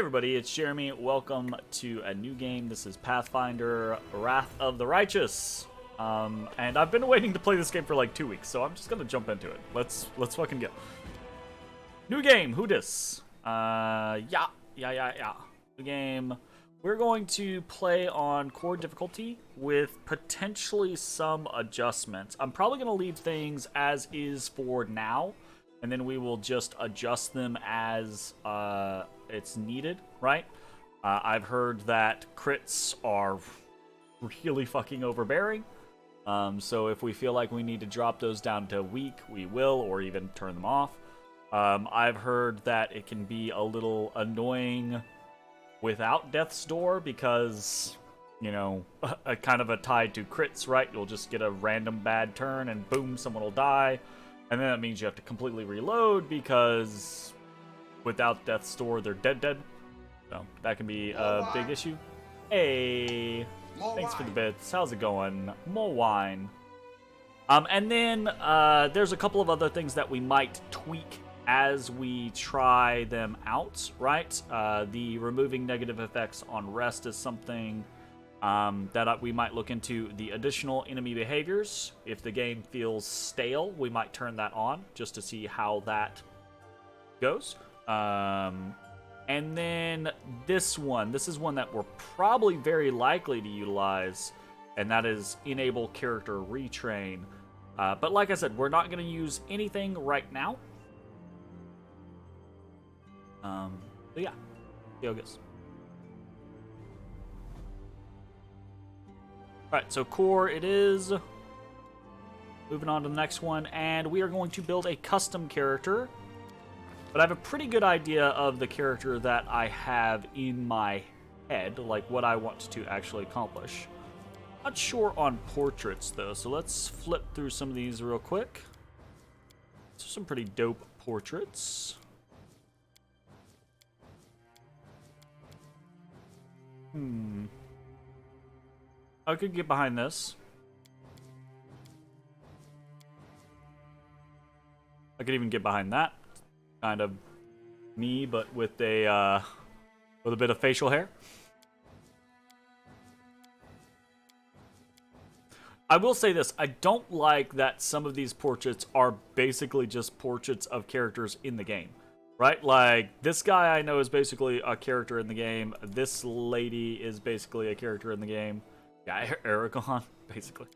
everybody, it's Jeremy. Welcome to a new game. This is Pathfinder, Wrath of the Righteous. And I've been waiting to play this game for like 2 weeks, so I'm just gonna jump into it. Let's fucking go. New game, who dis? Yeah. New game. We're going to play on core difficulty with potentially some adjustments. I'm probably gonna leave things as is for now, and then we will just adjust them as it's needed, right? I've heard that crits are really fucking overbearing. So if we feel like we need to drop those down to weak, we will, or even turn them off. I've heard that it can be a little annoying without Death's Door because, you know, a kind of a tied to crits, right? You'll just get a random bad turn and boom, someone will die. And then that means you have to completely reload because without Death's Door, they're dead. So that can be a big issue. Hey, thanks for the bits. How's it going? More wine. And then there's a couple of other things that we might tweak as we try them out, right? The removing negative effects on rest is something that we might look into. The additional enemy behaviors. If the game feels stale, we might turn that on just to see how that goes. And then this is one that we're probably very likely to utilize, and that is enable character retrain. But like I said, we're not going to use anything right now. So yeah, see how it goes. Alright, so core it is. Moving on to the next one, and we are going to build a custom character. But I have a pretty good idea of the character that I have in my head, like what I want to actually accomplish. Not sure on portraits, though, so let's flip through some of these real quick. These are some pretty dope portraits. I could get behind this. I could even get behind that. Kind of me, but with a bit of facial hair. I will say this, I don't like that some of these portraits are basically just portraits of characters in the game, right? Like, this guy I know is basically a character in the game. This lady is basically a character in the game. Yeah, Aragon, basically.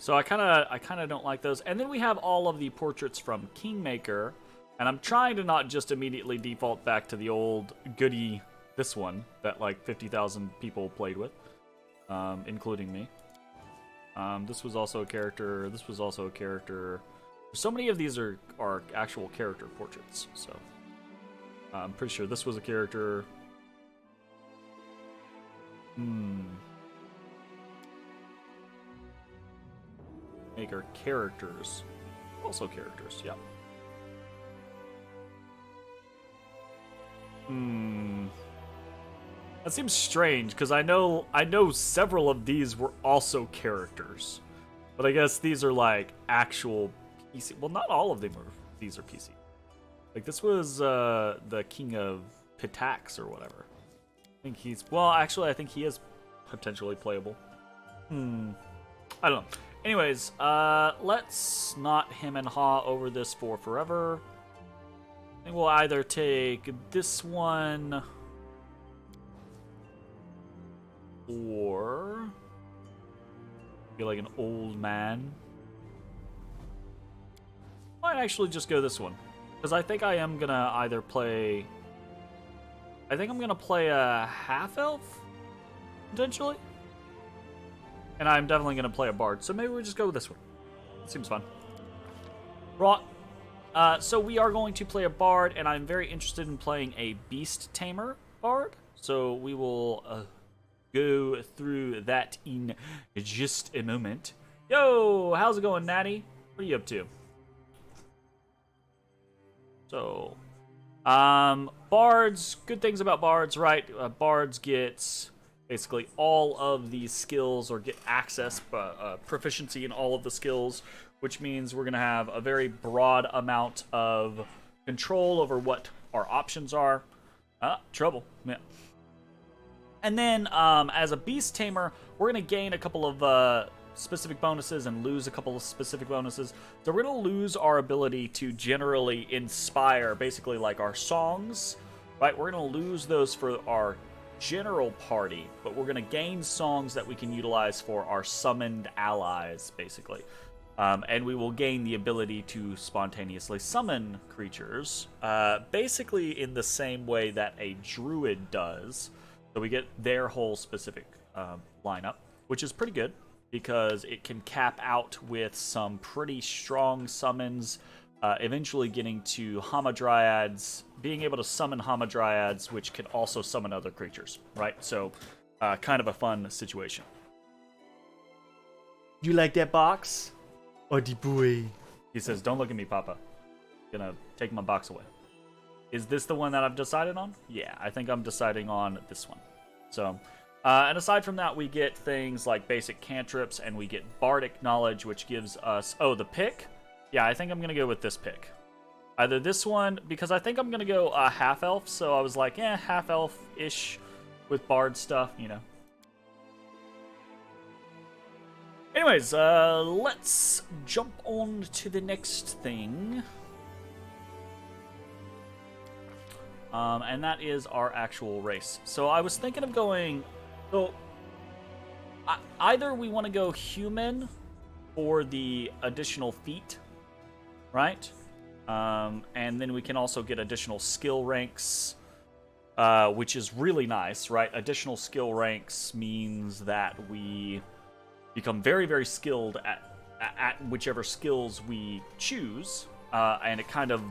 So I kind of don't like those. And then we have all of the portraits from Kingmaker, and I'm trying to not just immediately default back to the old goody, this one that like 50,000 people played with, including me. This was also a character. This was also a character. So many of these are actual character portraits. So I'm pretty sure this was a character. Maker characters. Also characters, yeah. That seems strange, because I know several of these were also characters. But I guess these are like actual PC. Well, not all of them are. These are PC. Like this was the King of Pitax or whatever. I think he's... Well, actually, I think he is potentially playable. I don't know. Anyways, let's not hem and haw over this for forever. I think we'll either take this one or be like an old man. I might actually just go this one, because I think I am gonna either play... I think I'm gonna play a half-elf, potentially. And I'm definitely going to play a bard, so maybe we'll just go with this one. Seems fun. Right. So we are going to play a bard, and I'm very interested in playing a beast tamer bard. So we will go through that in just a moment. Yo, how's it going, Natty? What are you up to? So, bards, good things about bards, right? Bards get... basically all of these skills, or get access, proficiency in all of the skills which means we're going to have a very broad amount of control over what our options are. Trouble. Yeah. And then, as a Beast Tamer, we're going to gain a couple of specific bonuses and lose a couple of specific bonuses. So we're going to lose our ability to generally inspire, basically like our songs, right? We're going to lose those for our general party, but we're going to gain songs that we can utilize for our summoned allies, basically. And we will gain the ability to spontaneously summon creatures, basically in the same way that a druid does. So we get their whole specific lineup, which is pretty good because it can cap out with some pretty strong summons, eventually getting to Hamadryads, being able to summon Hamadryads, which can also summon other creatures, right? So kind of a fun situation. You like that box? Oh, the boy. He says, don't look at me, Papa. I'm gonna take my box away. Is this the one that I've decided on? Yeah, I think I'm deciding on this one. So, and aside from that, we get things like basic cantrips, and we get bardic knowledge, which gives us... Oh, the pick? Yeah, I think I'm gonna go with this pick. Either this one, because I think I'm gonna go half-elf, so I was like, half-elf-ish with bard stuff, you know. Anyways, let's jump on to the next thing. And that is our actual race. So I was thinking of going... So, either we want to go human for the additional feat, right? And then we can also get additional skill ranks, which is really nice, right? Additional skill ranks means that we become very, very skilled at whichever skills we choose, and it kind of,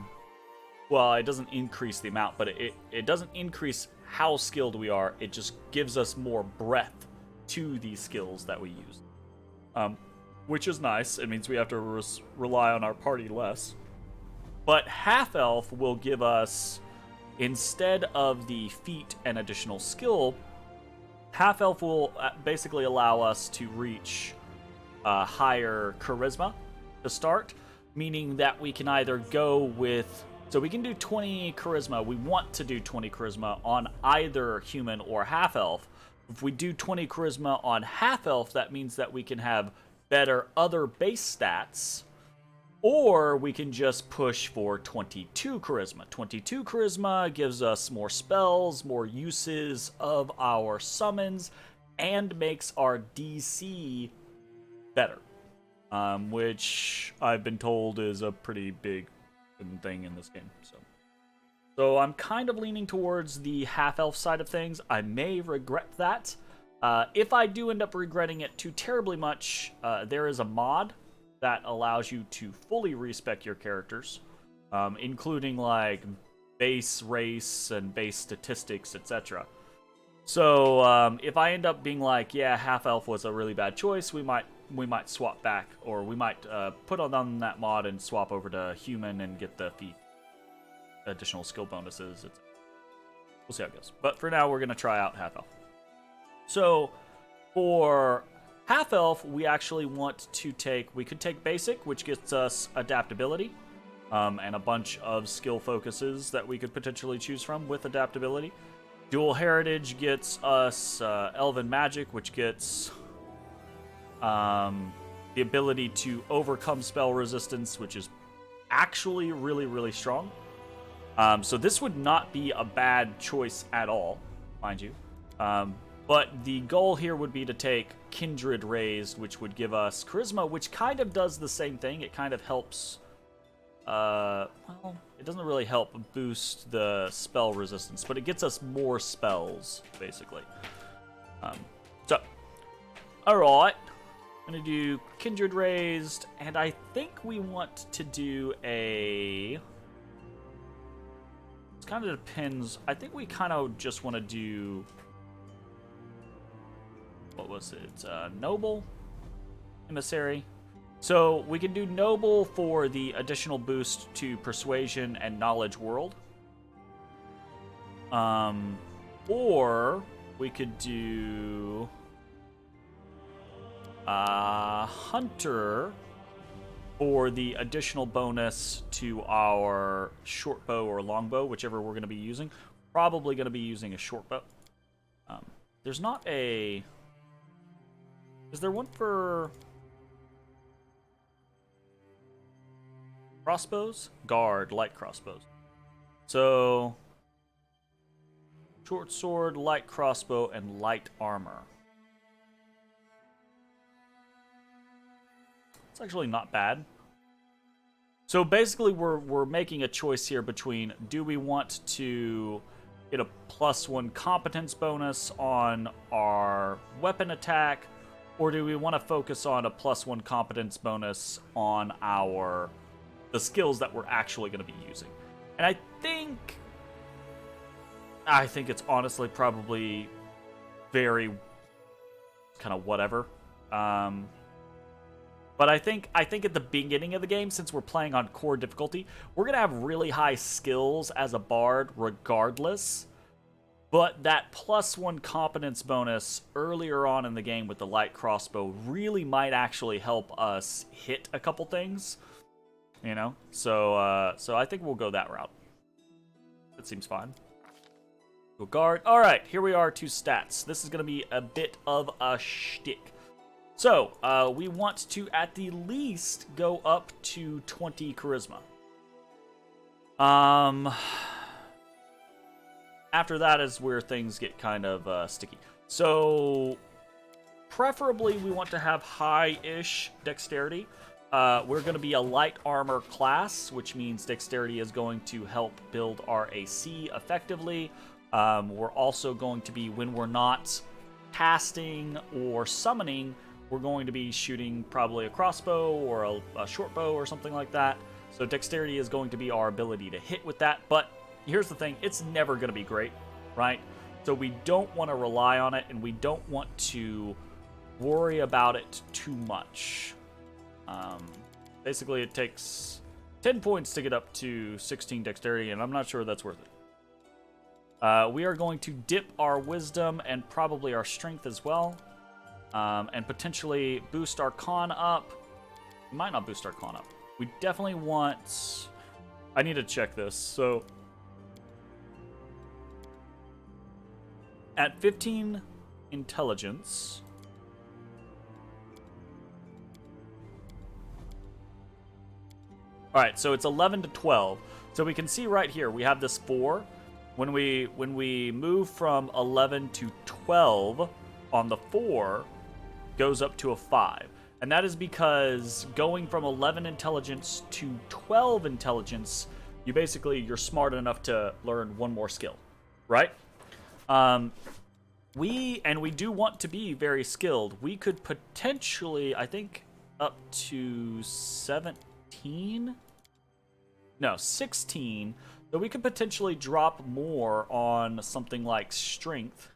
well, it doesn't increase the amount, but it doesn't increase how skilled we are. It just gives us more breadth to these skills that we use, which is nice. It means we have to rely on our party less. But half-elf will give us, instead of the feat and additional skill, half-elf will basically allow us to reach higher charisma to start, meaning that we can either go with... So we can do 20 charisma. We want to do 20 charisma on either human or half-elf. If we do 20 charisma on half-elf, that means that we can have better other base stats, or we can just push for 22 charisma. 22 charisma gives us more spells, more uses of our summons, and makes our DC better, which I've been told is a pretty big thing in this game. So I'm kind of leaning towards the half-elf side of things. I may regret that. If I do end up regretting it too terribly much, there is a mod that allows you to fully respec your characters, including like base race and base statistics, etc. So if I end up being like, yeah, half-elf was a really bad choice, we might swap back, or we might put on that mod and swap over to human and get the feat, additional skill bonuses, etc. We'll see how it goes. But for now, we're going to try out half-elf. So for half-elf, we actually want to take... We could take basic, which gets us adaptability, and a bunch of skill focuses that we could potentially choose from with adaptability. Dual heritage gets us elven magic, which gets the ability to overcome spell resistance, which is actually really, really strong. So this would not be a bad choice at all, mind you. But the goal here would be to take Kindred Raised, which would give us Charisma, which kind of does the same thing. It kind of helps... well, it doesn't really help boost the spell resistance, but it gets us more spells, basically. So, alright. I'm going to do Kindred Raised, and I think we want to do a... It kind of depends. I think we kind of just want to do... What was it? Noble? Emissary? So we can do Noble for the additional boost to Persuasion and Knowledge World. Or we could do Hunter for the additional bonus to our short bow or longbow, whichever we're going to be using. Probably going to be using a short bow. There's not a... Is there one for... crossbows? Guard, light crossbows. So... short sword, light crossbow, and light armor. It's actually not bad. So basically we're making a choice here between, do we want to get a +1 competence bonus on our weapon attack, or do we want to focus on a +1 competence bonus on the skills that we're actually going to be using? And I think it's honestly probably very kind of whatever. But I think at the beginning of the game, since we're playing on core difficulty, we're going to have really high skills as a bard regardless. But that +1 competence bonus earlier on in the game with the light crossbow really might actually help us hit a couple things. You know? So I think we'll go that route. That seems fine. Go guard. Alright, here we are to stats. This is going to be a bit of a shtick. So, we want to, at the least, go up to 20 charisma. After that is where things get kind of sticky. So, preferably we want to have high-ish dexterity. We're going to be a light armor class, which means dexterity is going to help build our AC effectively. We're also going to be, when we're not casting or summoning, we're going to be shooting probably a crossbow or a short bow or something like that. So dexterity is going to be our ability to hit with that. But here's the thing, it's never going to be great, right? So we don't want to rely on it, and we don't want to worry about it too much. Basically, it takes 10 points to get up to 16 dexterity, and I'm not sure that's worth it. We are going to dip our wisdom and probably our strength as well. And potentially boost our con up. We might not boost our con up. We definitely want... I need to check this. So, at 15 intelligence... Alright, so it's 11 to 12. So we can see right here, we have this 4. When we move from 11 to 12 on the 4... goes up to a 5. And that is because going from 11 intelligence to 12 intelligence, you're smart enough to learn one more skill, right? We do want to be very skilled. We could potentially, I think, up to 16. So we could potentially drop more on something like strength,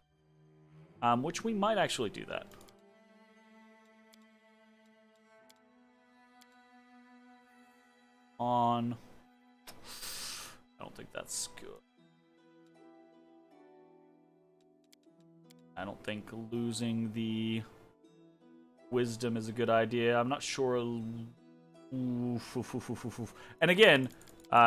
which we might actually do that. I don't think that's good. I don't think losing the wisdom is a good idea. I'm not sure. And again,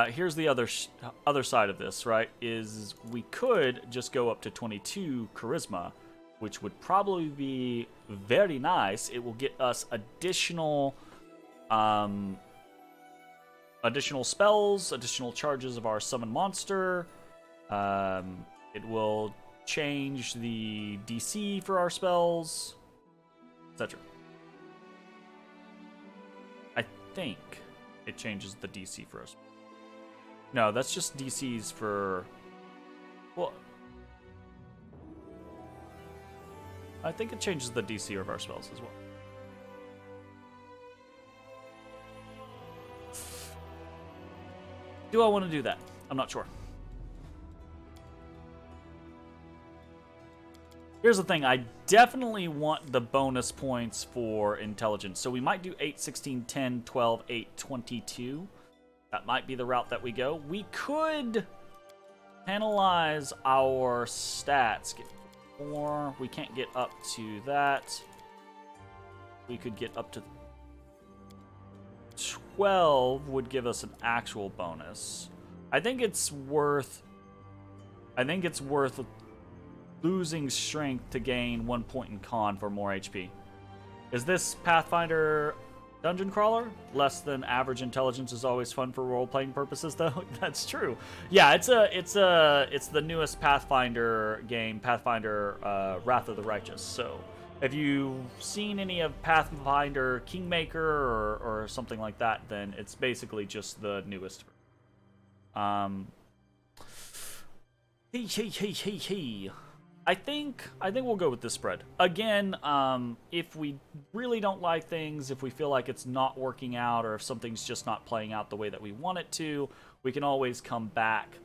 here's the other side of this, right? Is we could just go up to 22 charisma, which would probably be very nice. It will get us additional spells, additional charges of our summon monster. It will change the DC for our spells, etc. I think it changes the DC for us. No, that's just DCs for... Well, I think it changes the DC of our spells as well. Do I want to do that? I'm not sure. Here's the thing. I definitely want the bonus points for intelligence. So we might do 8, 16, 10, 12, 8, 22. That might be the route that we go. We could analyze our stats. Get 4. We can't get up to that. We could get up to... 12 would give us an actual bonus. I think it's worth losing strength to gain 1 point in con for more HP. Is this Pathfinder dungeon crawler? Less than average intelligence is always fun for role-playing purposes, though. That's true. Yeah, it's the newest Pathfinder game, Pathfinder Wrath of the Righteous. So if you've seen any of Pathfinder Kingmaker or something like that, then it's basically just the newest. Hey. I think we'll go with this spread. Again, if we really don't like things, if we feel like it's not working out, or if something's just not playing out the way that we want it to, we can always come back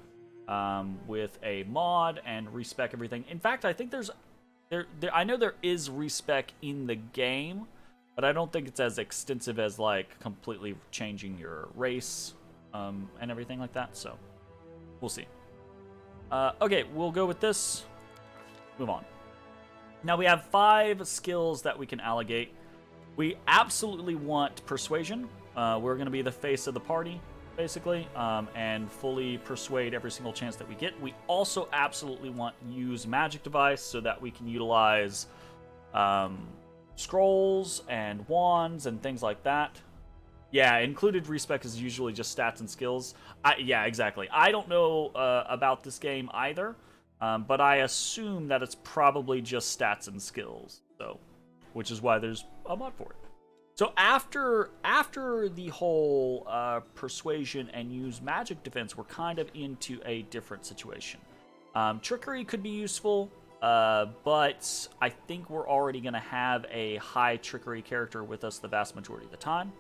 with a mod and respec everything. In fact, I think I know there is respec in the game, but I don't think it's as extensive as like completely changing your race and everything like that. So we'll see. Okay, we'll go with this. Move on. Now we have 5 skills that we can allocate. We absolutely want persuasion. We're going to be the face of the party, basically, and fully persuade every single chance that we get. We also absolutely want use magic device so that we can utilize scrolls and wands and things like that. Yeah, included respec is usually just stats and skills. Yeah, exactly. I don't know about this game either. But I assume that it's probably just stats and skills, so which is why there's a mod for it. So after the whole persuasion and use magic defense, we're kind of into a different situation. Trickery could be useful, but I think we're already going to have a high trickery character with us the vast majority of the time.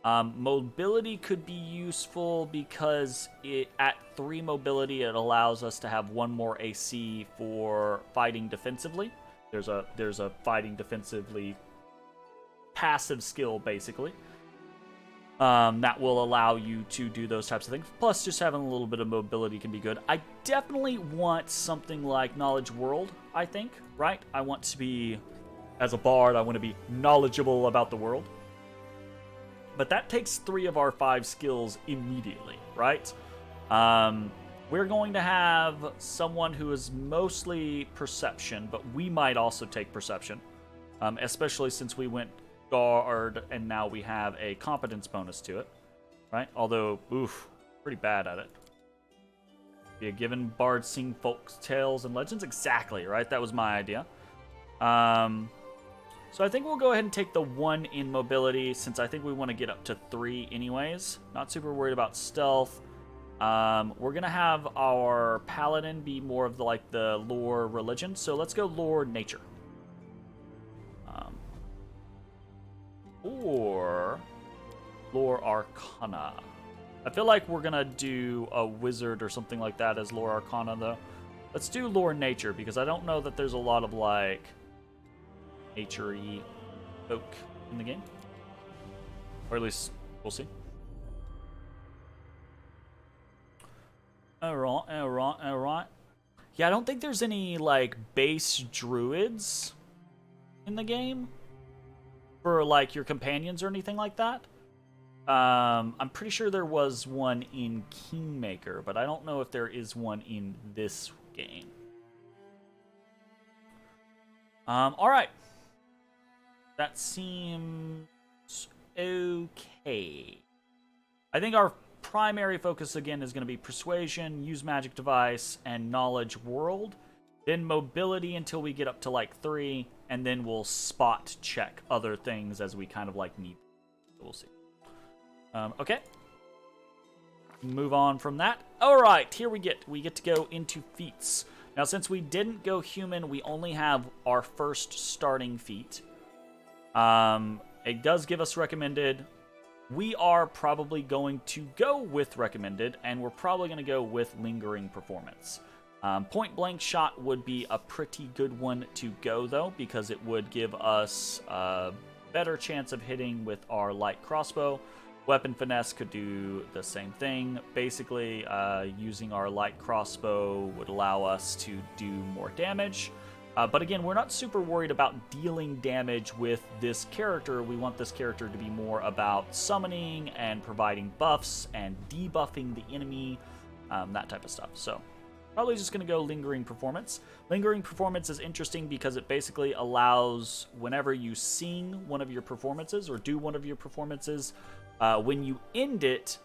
Mobility could be useful because at 3 mobility it allows us to have 1 more AC for fighting defensively. There's a fighting defensively passive skill basically that will allow you to do those types of things. Plus, just having a little bit of mobility can be good. I definitely want something like Knowledge World. I think, right? I want to be, as a bard, I want to be knowledgeable about the world. But that takes 3 of our 5 skills immediately, right? We're going to have someone who is mostly perception, but we might also take perception, especially since we went guard and now we have a competence bonus to it, right? Although, pretty bad at it. Be a given bard sing folk tales and legends? Exactly, right? That was my idea. So I think we'll go ahead and take the 1 in mobility, since I think we want to get up to 3 anyways. Not super worried about stealth. We're going to have our paladin be more of the lore religion. So let's go lore nature. Or lore arcana. I feel like we're going to do a wizard or something like that as lore arcana, though. Let's do lore nature, because I don't know that there's a lot of, nature-y folk in the game. Or at least, we'll see. Alright. Yeah, I don't think there's any, base druids in the game for, your companions or anything like that. I'm pretty sure there was one in Kingmaker, but I don't know if there is one in this game. Alright. That seems okay. I think our primary focus again is going to be persuasion, use magic device, and knowledge world. Then mobility until we get up to 3, and then we'll spot check other things as we kind of need. We'll see. Okay. Move on from that. Alright, here we get to go into feats. Now, since we didn't go human, we only have our first starting feat. It does give us recommended. We are probably going to go with recommended, and we're probably going to go with lingering performance. Point blank shot would be a pretty good one to go, though, because it would give us a better chance of hitting with our light crossbow. Weapon finesse could do the same thing. Basically, using our light crossbow would allow us to do more damage. But again, we're not super worried about dealing damage with this character. We want this character to be more about summoning and providing buffs and debuffing the enemy, that type of stuff. So probably just going to go Lingering Performance. Lingering Performance is interesting because it basically allows whenever you sing one of your performances or do one of your performances, when you end it,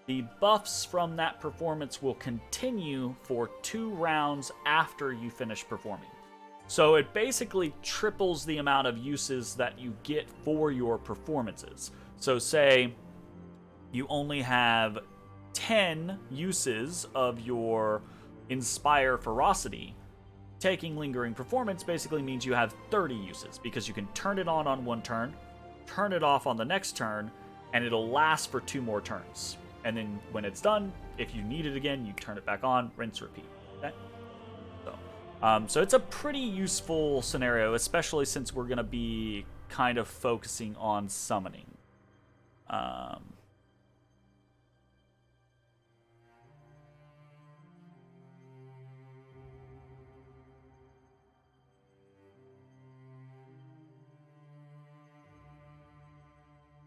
the buffs from that performance will continue for 2 rounds after you finish performing. So it basically triples the amount of uses that you get for your performances. So say you only have 10 uses of your Inspire Ferocity. Taking Lingering Performance basically means you have 30 uses, because you can turn it on one turn, turn it off on the next turn, and it'll last for 2 more turns. And then when it's done, if you need it again, you turn it back on, rinse, repeat. Okay? So it's a pretty useful scenario, especially since we're going to be kind of focusing on summoning.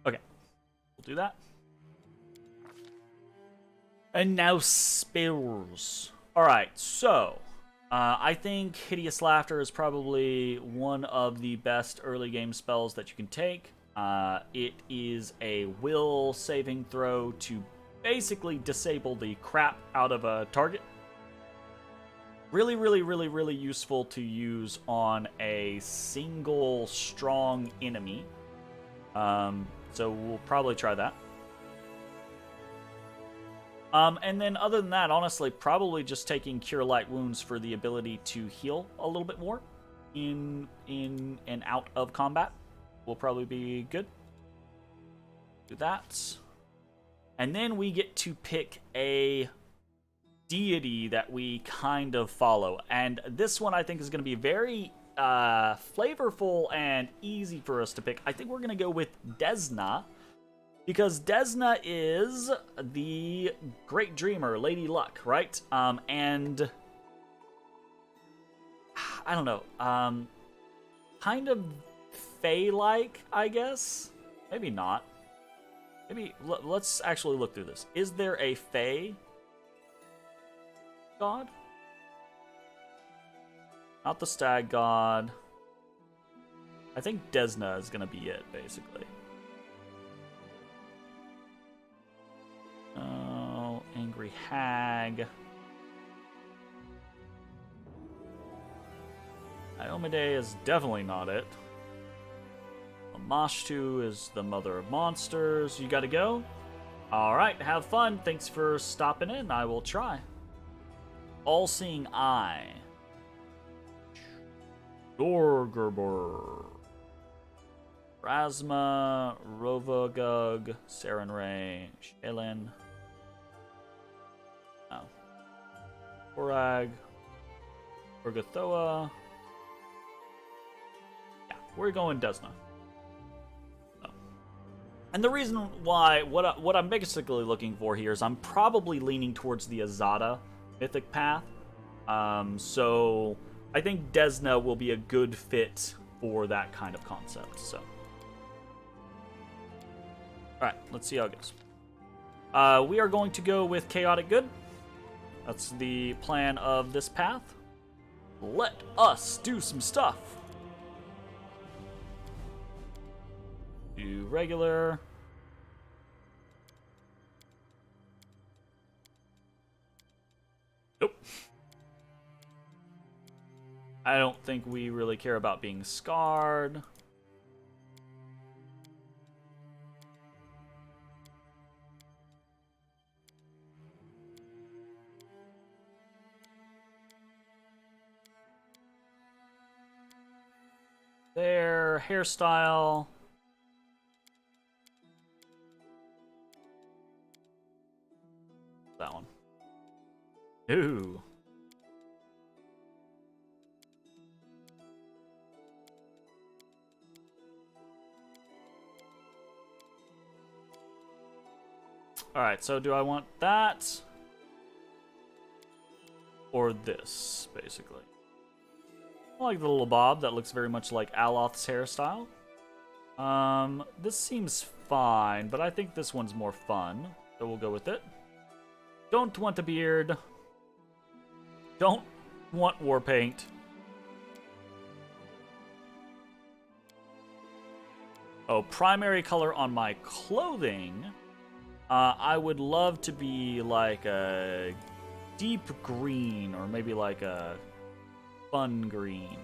Okay, we'll do that. And now spells. Alright, so I think Hideous Laughter is probably one of the best early game spells that you can take. It is a will saving throw to basically disable the crap out of a target. Really, really, really, really useful to use on a single strong enemy. So we'll probably try that. And then other than that, honestly, probably just taking Cure Light Wounds for the ability to heal a little bit more in and out of combat will probably be good. Do that. And then we get to pick a deity that we kind of follow. And this one I think is going to be very flavorful and easy for us to pick. I think we're going to go with Desna. Because Desna is the Great Dreamer, Lady Luck, right? And I don't know, kind of Fae-like, I guess? Maybe not. Maybe, let's actually look through this. Is there a Fae god? Not the Stag god. I think Desna is gonna be it, basically. Oh, Angry Hag. Iomade is definitely not it. Amashtu is the mother of monsters. You gotta go? Alright, have fun. Thanks for stopping in. I will try. All-Seeing Eye. Dorgerbur. Rasma, Rovagug, Sarenrae, Shelin. Oh. Korag, Urgathoa. Yeah, we're going Desna. Oh. And the reason why, what I'm basically looking for here is I'm probably leaning towards the Azada mythic path. So I think Desna will be a good fit for that kind of concept, so. Alright, let's see how it goes. We are going to go with Chaotic Good. That's the plan of this path. Let us do some stuff. Do regular. Nope. I don't think we really care about being scarred. Their hairstyle. That one. Ooh. Alright, so do I want that? Or this, basically? I like the little bob. That looks very much like Aloth's hairstyle. This seems fine, but I think this one's more fun. So we'll go with it. Don't want a beard. Don't want war paint. Oh, primary color on my clothing. I would love to be like a deep green, or maybe like a fun green.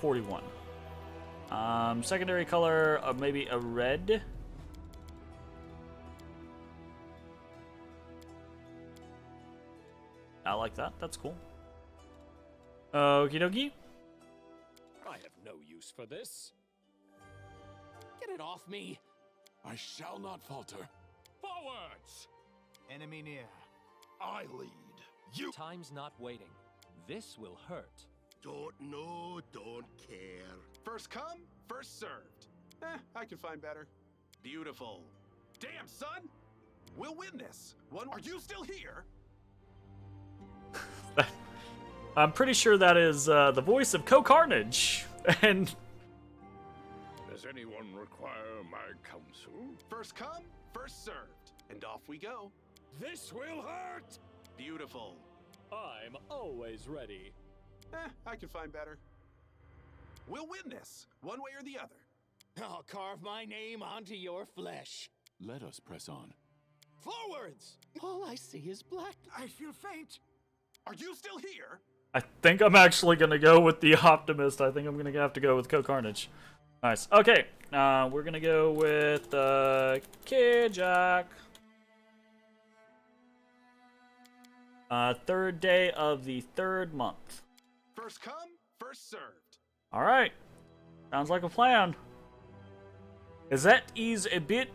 41. Secondary color, maybe a red. I like that. That's cool. Okie dokie. I have no use for this. Get it off me. I shall not falter. Forwards! Enemy near. I lead. You. Time's not waiting. This will hurt. Don't know, don't care. First come, first served. I can find better. Beautiful. Damn, son! We'll win this. Are you still here? I'm pretty sure that is the voice of Co-Carnage. And Does anyone require my counsel? First come, first served. And off we go. This will hurt! Beautiful. I'm always ready. I can find better. We'll win this, one way or the other. I'll carve my name onto your flesh. Let us press on. Forwards! All I see is black. I feel faint. Are you still here? I think I'm actually gonna go with the Optimist. I think I'm gonna have to go with Co-Carnage. Nice. Okay, we're gonna go with Kijak. Third day of the third month. First come, first served. All right, sounds like a plan. That is a bit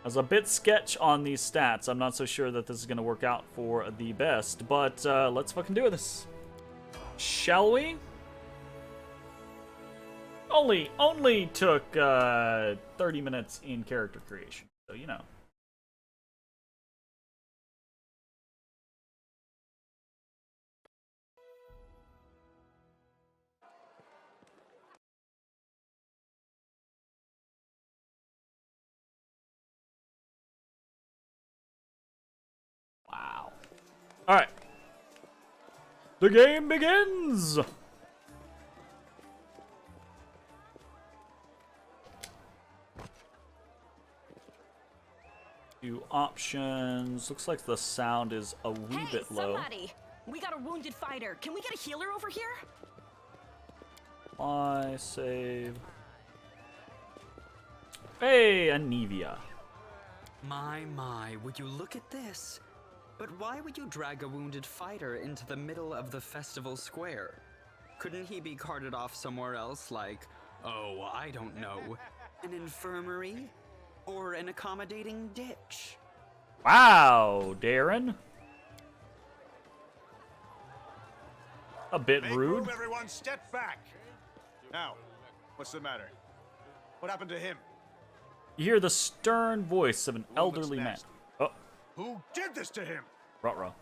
as a bit sketch on these stats. I'm not so sure that this is gonna work out for the best, but let's fucking do this. Shall we? Only took 30 minutes in character creation, so you know. Wow. All right. The game begins. Few options. Looks like the sound is a wee bit low. Somebody! We got a wounded fighter. Can we get a healer over here? I save. Hey, Anivia. My, would you look at this? But why would you drag a wounded fighter into the middle of the festival square? Couldn't he be carted off somewhere else, like, oh, I don't know, an infirmary? Or an accommodating ditch? Wow, Darren. A bit rude. Everyone, step back. Now, what's the matter? What happened to him? You hear the stern voice of an elderly man. Oh, Who did this to him? ruh-roh.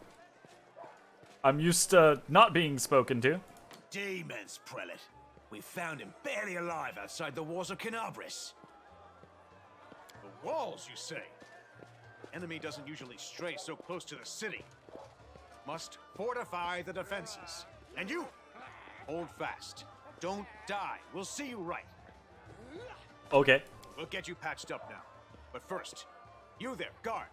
I'm used to not being spoken to. Demons, prelate. We found him barely alive outside the walls of Canabris. The walls, you say? Enemy doesn't usually stray so close to the city. Must fortify the defenses. And you, hold fast. Don't die. We'll see you right. Okay. We'll get you patched up now. But first, you there, guard.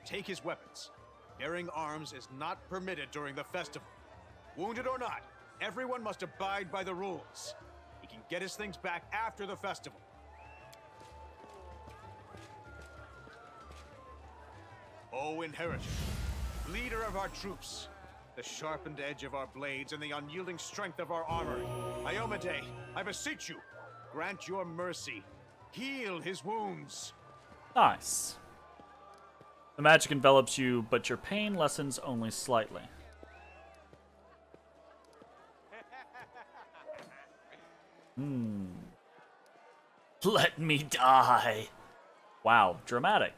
Take his weapons. Bearing arms is not permitted during the festival. Wounded or not, everyone must abide by the rules. He can get his things back after the festival. O Inheritor, leader of our troops, the sharpened edge of our blades and the unyielding strength of our armor, Iomade, I beseech you, grant your mercy. Heal his wounds. Nice. The magic envelops you, but your pain lessens only slightly. Let me die. Wow, dramatic.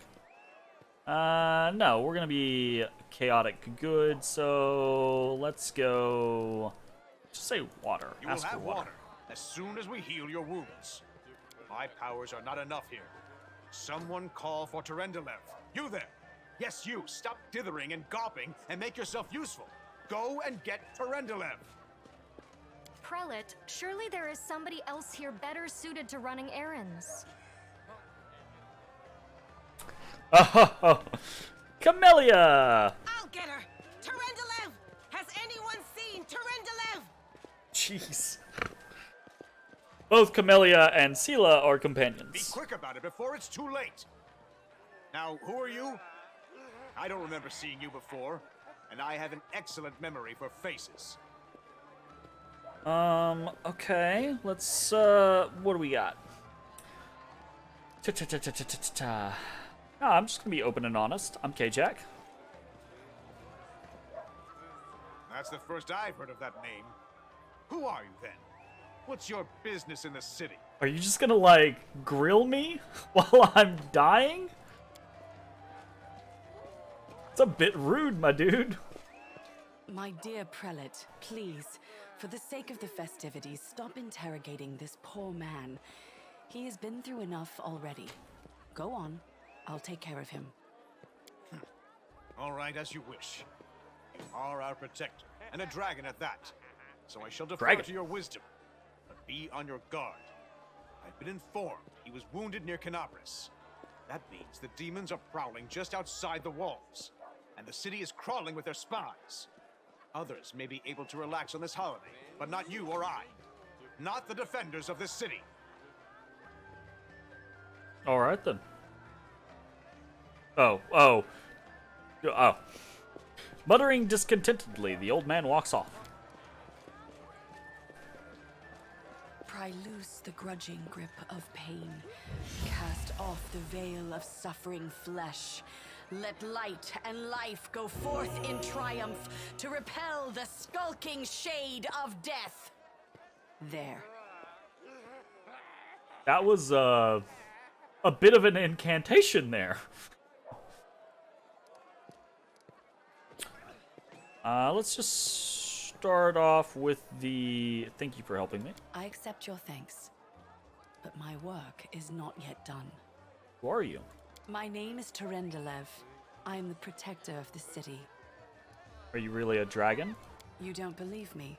No, we're gonna be chaotic good, so let's go. Just say water. You will Ask for have water. water as soon as we heal your wounds. My powers are not enough here. Someone call for Terendelev. You there! Yes, you! Stop dithering and gawping and make yourself useful. Go and get Terendelev! Prelate, surely there is somebody else here better suited to running errands. Oh, Camellia! I'll get her! Terendelev! Has anyone seen Terendelev? Jeez. Both Camellia and Sela are Be companions. quick about it before it's too late! Now, who are you? I don't remember seeing you before, and I have an excellent memory for faces. Okay. Let's, what do we got? Oh, I'm just gonna be open and honest. I'm K-Jack. That's the first I've heard of that name. Who are you then? What's your business in the city? Are you just gonna, like, grill me while I'm dying? It's a bit rude, my dude. My dear prelate, please, for the sake of the festivities, stop interrogating this poor man. He has been through enough already. Go on. I'll take care of him. All right, as you wish. You are our protector, and a dragon at that. So I shall defer Dragon. to your wisdom. But be on your guard. I've been informed he was wounded near Canabris. That means the demons are prowling just outside the walls, and the city is crawling with their spies. Others may be able to relax on this holiday, but not you or I. Not the defenders of this city. All right, then. Oh. Muttering discontentedly, the old man walks off. Pry loose the grudging grip of pain. Cast off the veil of suffering flesh. Let light and life go forth in triumph to repel the skulking shade of death. There. That was, a bit of an incantation there. Let's just start off with the... Thank you for helping me. I accept your thanks, but my work is not yet done. Who are you? My name is Terendelev. I am the protector of the city. Are you really a dragon? You don't believe me?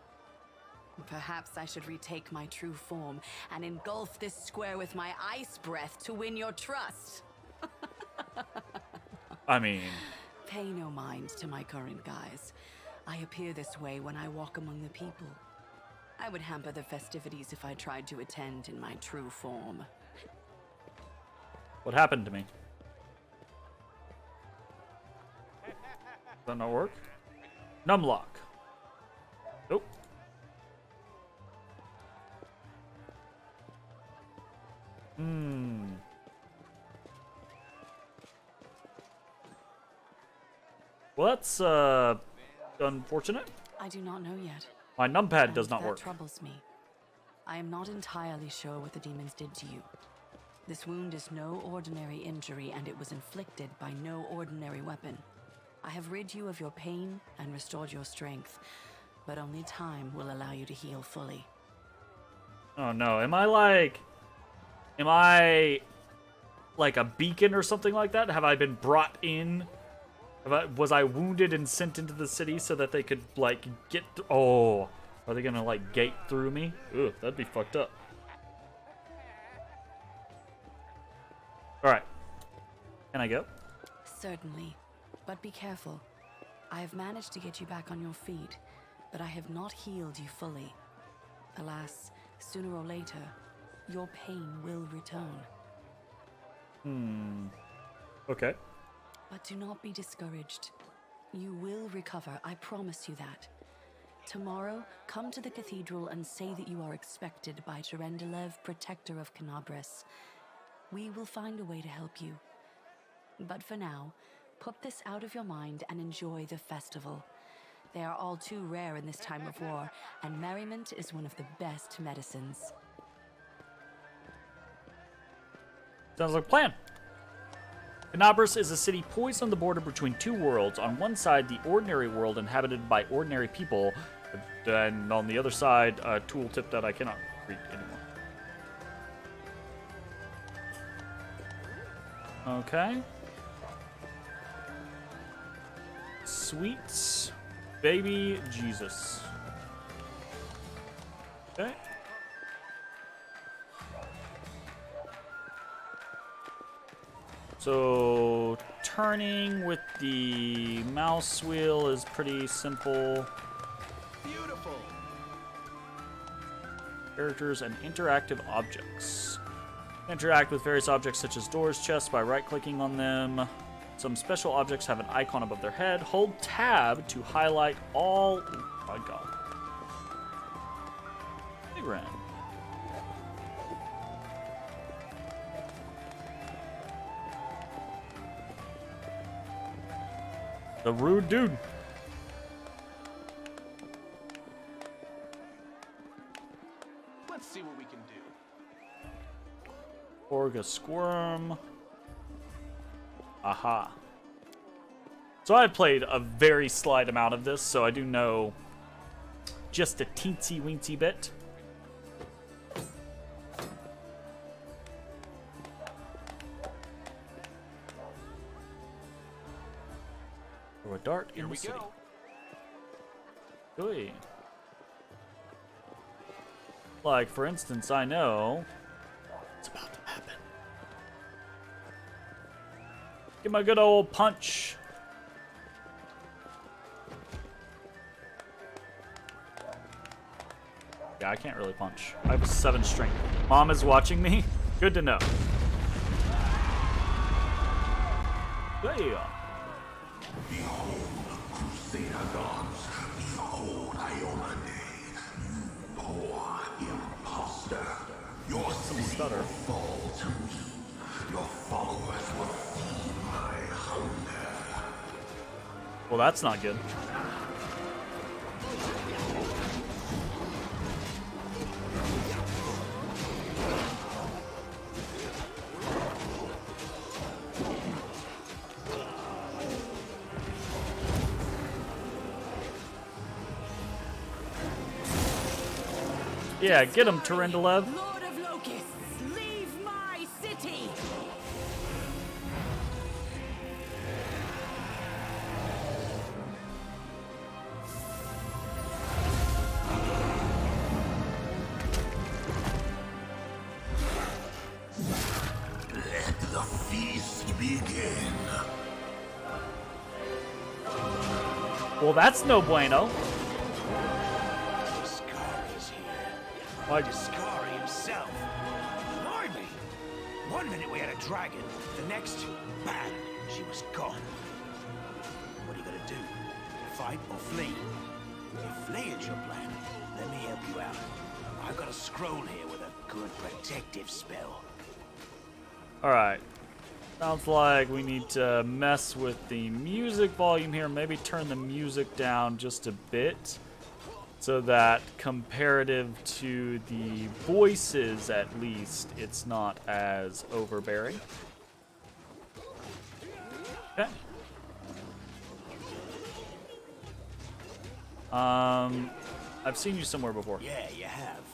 Perhaps I should retake my true form and engulf this square with my ice breath to win your trust. I mean... Pay no mind to my current guise. I appear this way when I walk among the people. I would hamper the festivities if I tried to attend in my true form. What happened to me? Does that not work? Numlock. Nope. Well, that's, unfortunate. I do not know yet. My numpad And does not that work. troubles me. I am not entirely sure what the demons did to you. This wound is no ordinary injury, and it was inflicted by no ordinary weapon. I have rid you of your pain and restored your strength, but only time will allow you to heal fully. Oh no, am I like a beacon or something like that? Have I been brought in? Was I wounded and sent into the city so that they could, like, get... Oh, are they gonna, like, gate through me? Ugh, that'd be fucked up. Alright. Can I go? Certainly, but be careful. I have managed to get you back on your feet, but I have not healed you fully. Alas, sooner or later, your pain will return. Okay. But do not be discouraged. You will recover, I promise you that. Tomorrow, come to the cathedral and say that you are expected by Terendelev, protector of Canabris. We will find a way to help you. But for now, put this out of your mind and enjoy the festival. They are all too rare in this time of war, and merriment is one of the best medicines. Sounds like a plan. Canabris is a city poised on the border between two worlds. On one side, the ordinary world inhabited by ordinary people, and on the other side, a tooltip that I cannot read anymore. Okay. Sweet baby Jesus. Okay. So, turning with the mouse wheel is pretty simple. Beautiful. Characters and interactive objects. Interact with various objects such as doors, chests by right-clicking on them. Some special objects have an icon above their head. Hold tab to highlight all... Oh my god. They ran. The rude dude. Let's see what we can do. Orga squirm. Aha. So I played a very slight amount of this, so I do know just a teensy weensy bit. Throw a dart in the city. Good. Like, for instance, I know it's about to happen. Give my good old punch. Yeah, I can't really punch. I have a 7 strength. Mom is watching me. Good to know. Yeah. Behold, Crusader gods. Behold, Ionade. You poor imposter. Your city stutter. will fall to me. Your followers will feed my hunger. Well, that's not good. Yeah, get him, Terendelev. Lord of Locusts, leave my city! Let the feast begin. Well, that's no bueno. Discari's here. Why? Discari himself. Blimey! One minute we had a dragon, the next, bam, she was gone. What are you gonna do? Fight or flee? If fleeing's your plan, let me help you out. I've got a scroll here with a good protective spell. Alright. Sounds like we need to mess with the music volume here. Maybe turn the music down just a bit, so that comparative to the voices, at least, it's not as overbearing. Okay. I've seen you somewhere before. Yeah, you have.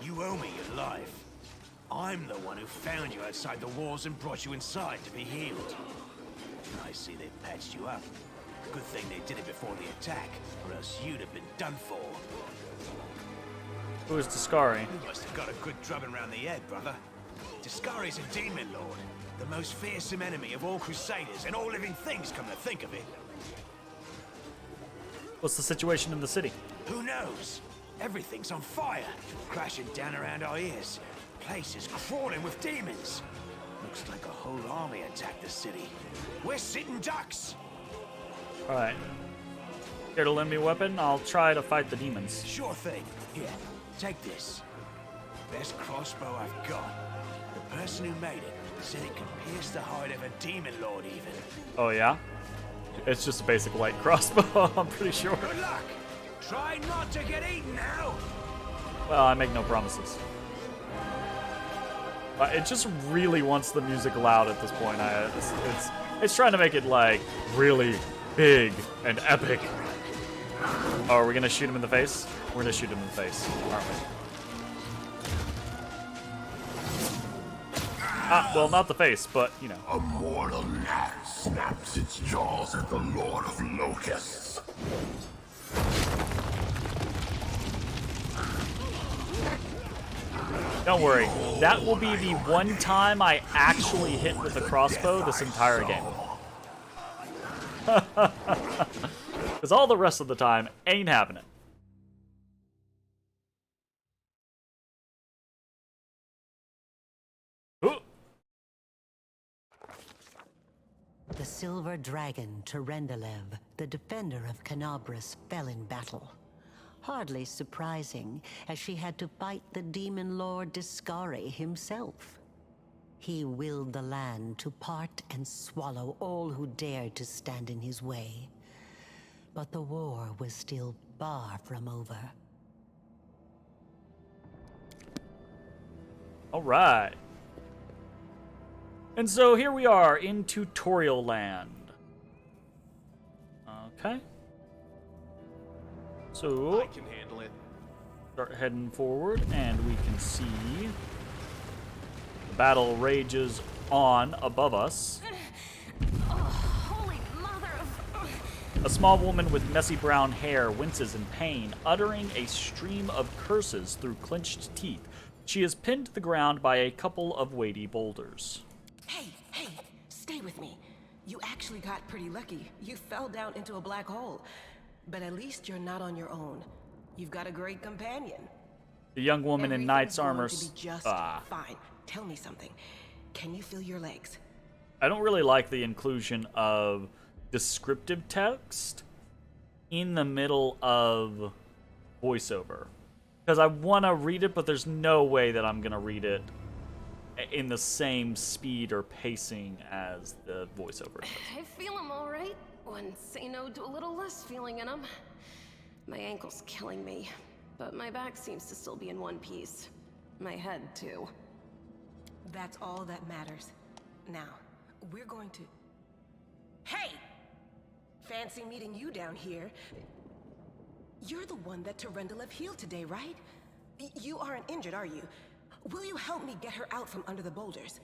You owe me your life. I'm the one who found you outside the walls and brought you inside to be healed. I see they patched you up. Good thing they did it before the attack, or else you'd have been done for. Who is Discari? You must have got a good drubbing round the head, brother. Discari's a demon lord, the most fearsome enemy of all crusaders and all living things, come to think of it. What's the situation in the city? Who knows? Everything's on fire, crashing down around our ears. Place is crawling with demons. Looks like a whole army attacked the city. We're sitting ducks. Alright. Here to lend me a weapon? I'll try to fight the demons. Sure thing. Here, take this. Best crossbow I've got. The person who made it said it can pierce the hide of a demon lord even. Oh yeah? It's just a basic light crossbow, I'm pretty sure. Good luck. Try not to get eaten now. Well, I make no promises. It just really wants the music loud at this point. It's It's trying to make it, like, really big and epic. Oh, are we gonna shoot him in the face? We're gonna shoot him in the face, aren't we? Ah, well, not the face, but, you know. A mortal gnat snaps its jaws at the Lord of Locusts. Don't worry, that will be the one time I actually hit with a crossbow this entire game. Because all the rest of the time ain't happening. Ooh. The silver dragon, Terendelev, the defender of Canabras, fell in battle. Hardly surprising, as she had to fight the demon lord Discari himself. He willed the land to part and swallow all who dared to stand in his way. But the war was still far from over. All right. And so here we are in tutorial land. Okay. So, I can handle it. start heading forward, and we can see the battle rages on above us. Holy mother of... A small woman with messy brown hair winces in pain, uttering a stream of curses through clenched teeth. She is pinned to the ground by a couple of weighty boulders. Hey, stay with me. You actually got pretty lucky. You fell down into a black hole. But at least you're not on your own. You've got a great companion. The young woman in knight's armor. Everything's going to be just fine. Tell me something. Can you feel your legs? I don't really like the inclusion of descriptive text in the middle of voiceover. Because I want to read it, but there's no way that I'm going to read it in the same speed or pacing as the voiceover does. I feel him all right. When say no to a little less feeling in him. My ankle's killing me, but my back seems to still be in one piece. My head, too. That's all that matters. Now, we're going to... Hey! Fancy meeting you down here. You're the one that Terendelev healed today, right? You aren't injured, are you? Will you help me get her out from under the boulders?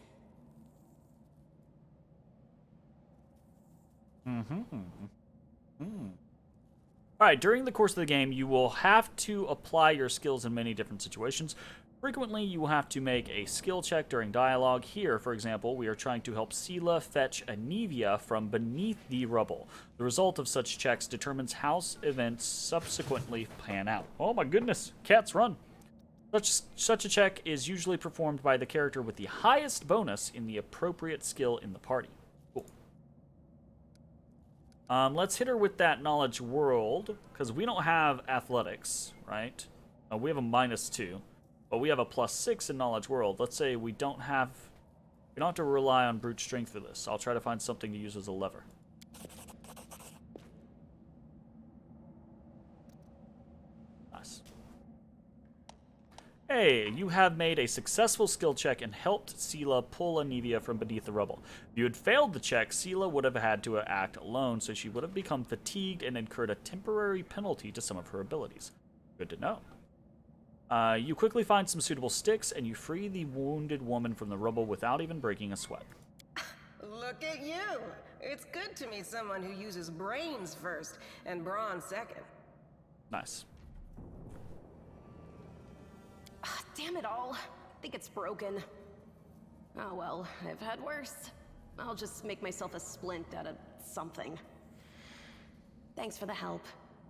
Alright, during the course of the game, you will have to apply your skills in many different situations. Frequently, you will have to make a skill check during dialogue. Here, for example, we are trying to help Sela fetch Anivia from beneath the rubble. The result of such checks determines how events subsequently pan out. Oh my goodness, cats run! Such a check is usually performed by the character with the highest bonus in the appropriate skill in the party. Cool. Let's hit her with that knowledge world, because we don't have athletics, right? We have a -2, but we have a +6 in knowledge world. Let's say we don't have to rely on brute strength for this. I'll try to find something to use as a lever. Nice. Hey, you have made a successful skill check and helped Sela pull Anivia from beneath the rubble. If you had failed the check, Sela would have had to act alone, so she would have become fatigued and incurred a temporary penalty to some of her abilities. Good to know. You quickly find some suitable sticks, and you free the wounded woman from the rubble without even breaking a sweat. Look at you! It's good to meet someone who uses brains first and brawn second. Nice. Damn it all. I think it's broken. Oh well, I've had worse. I'll just make myself a splint out of something. Thanks for the help.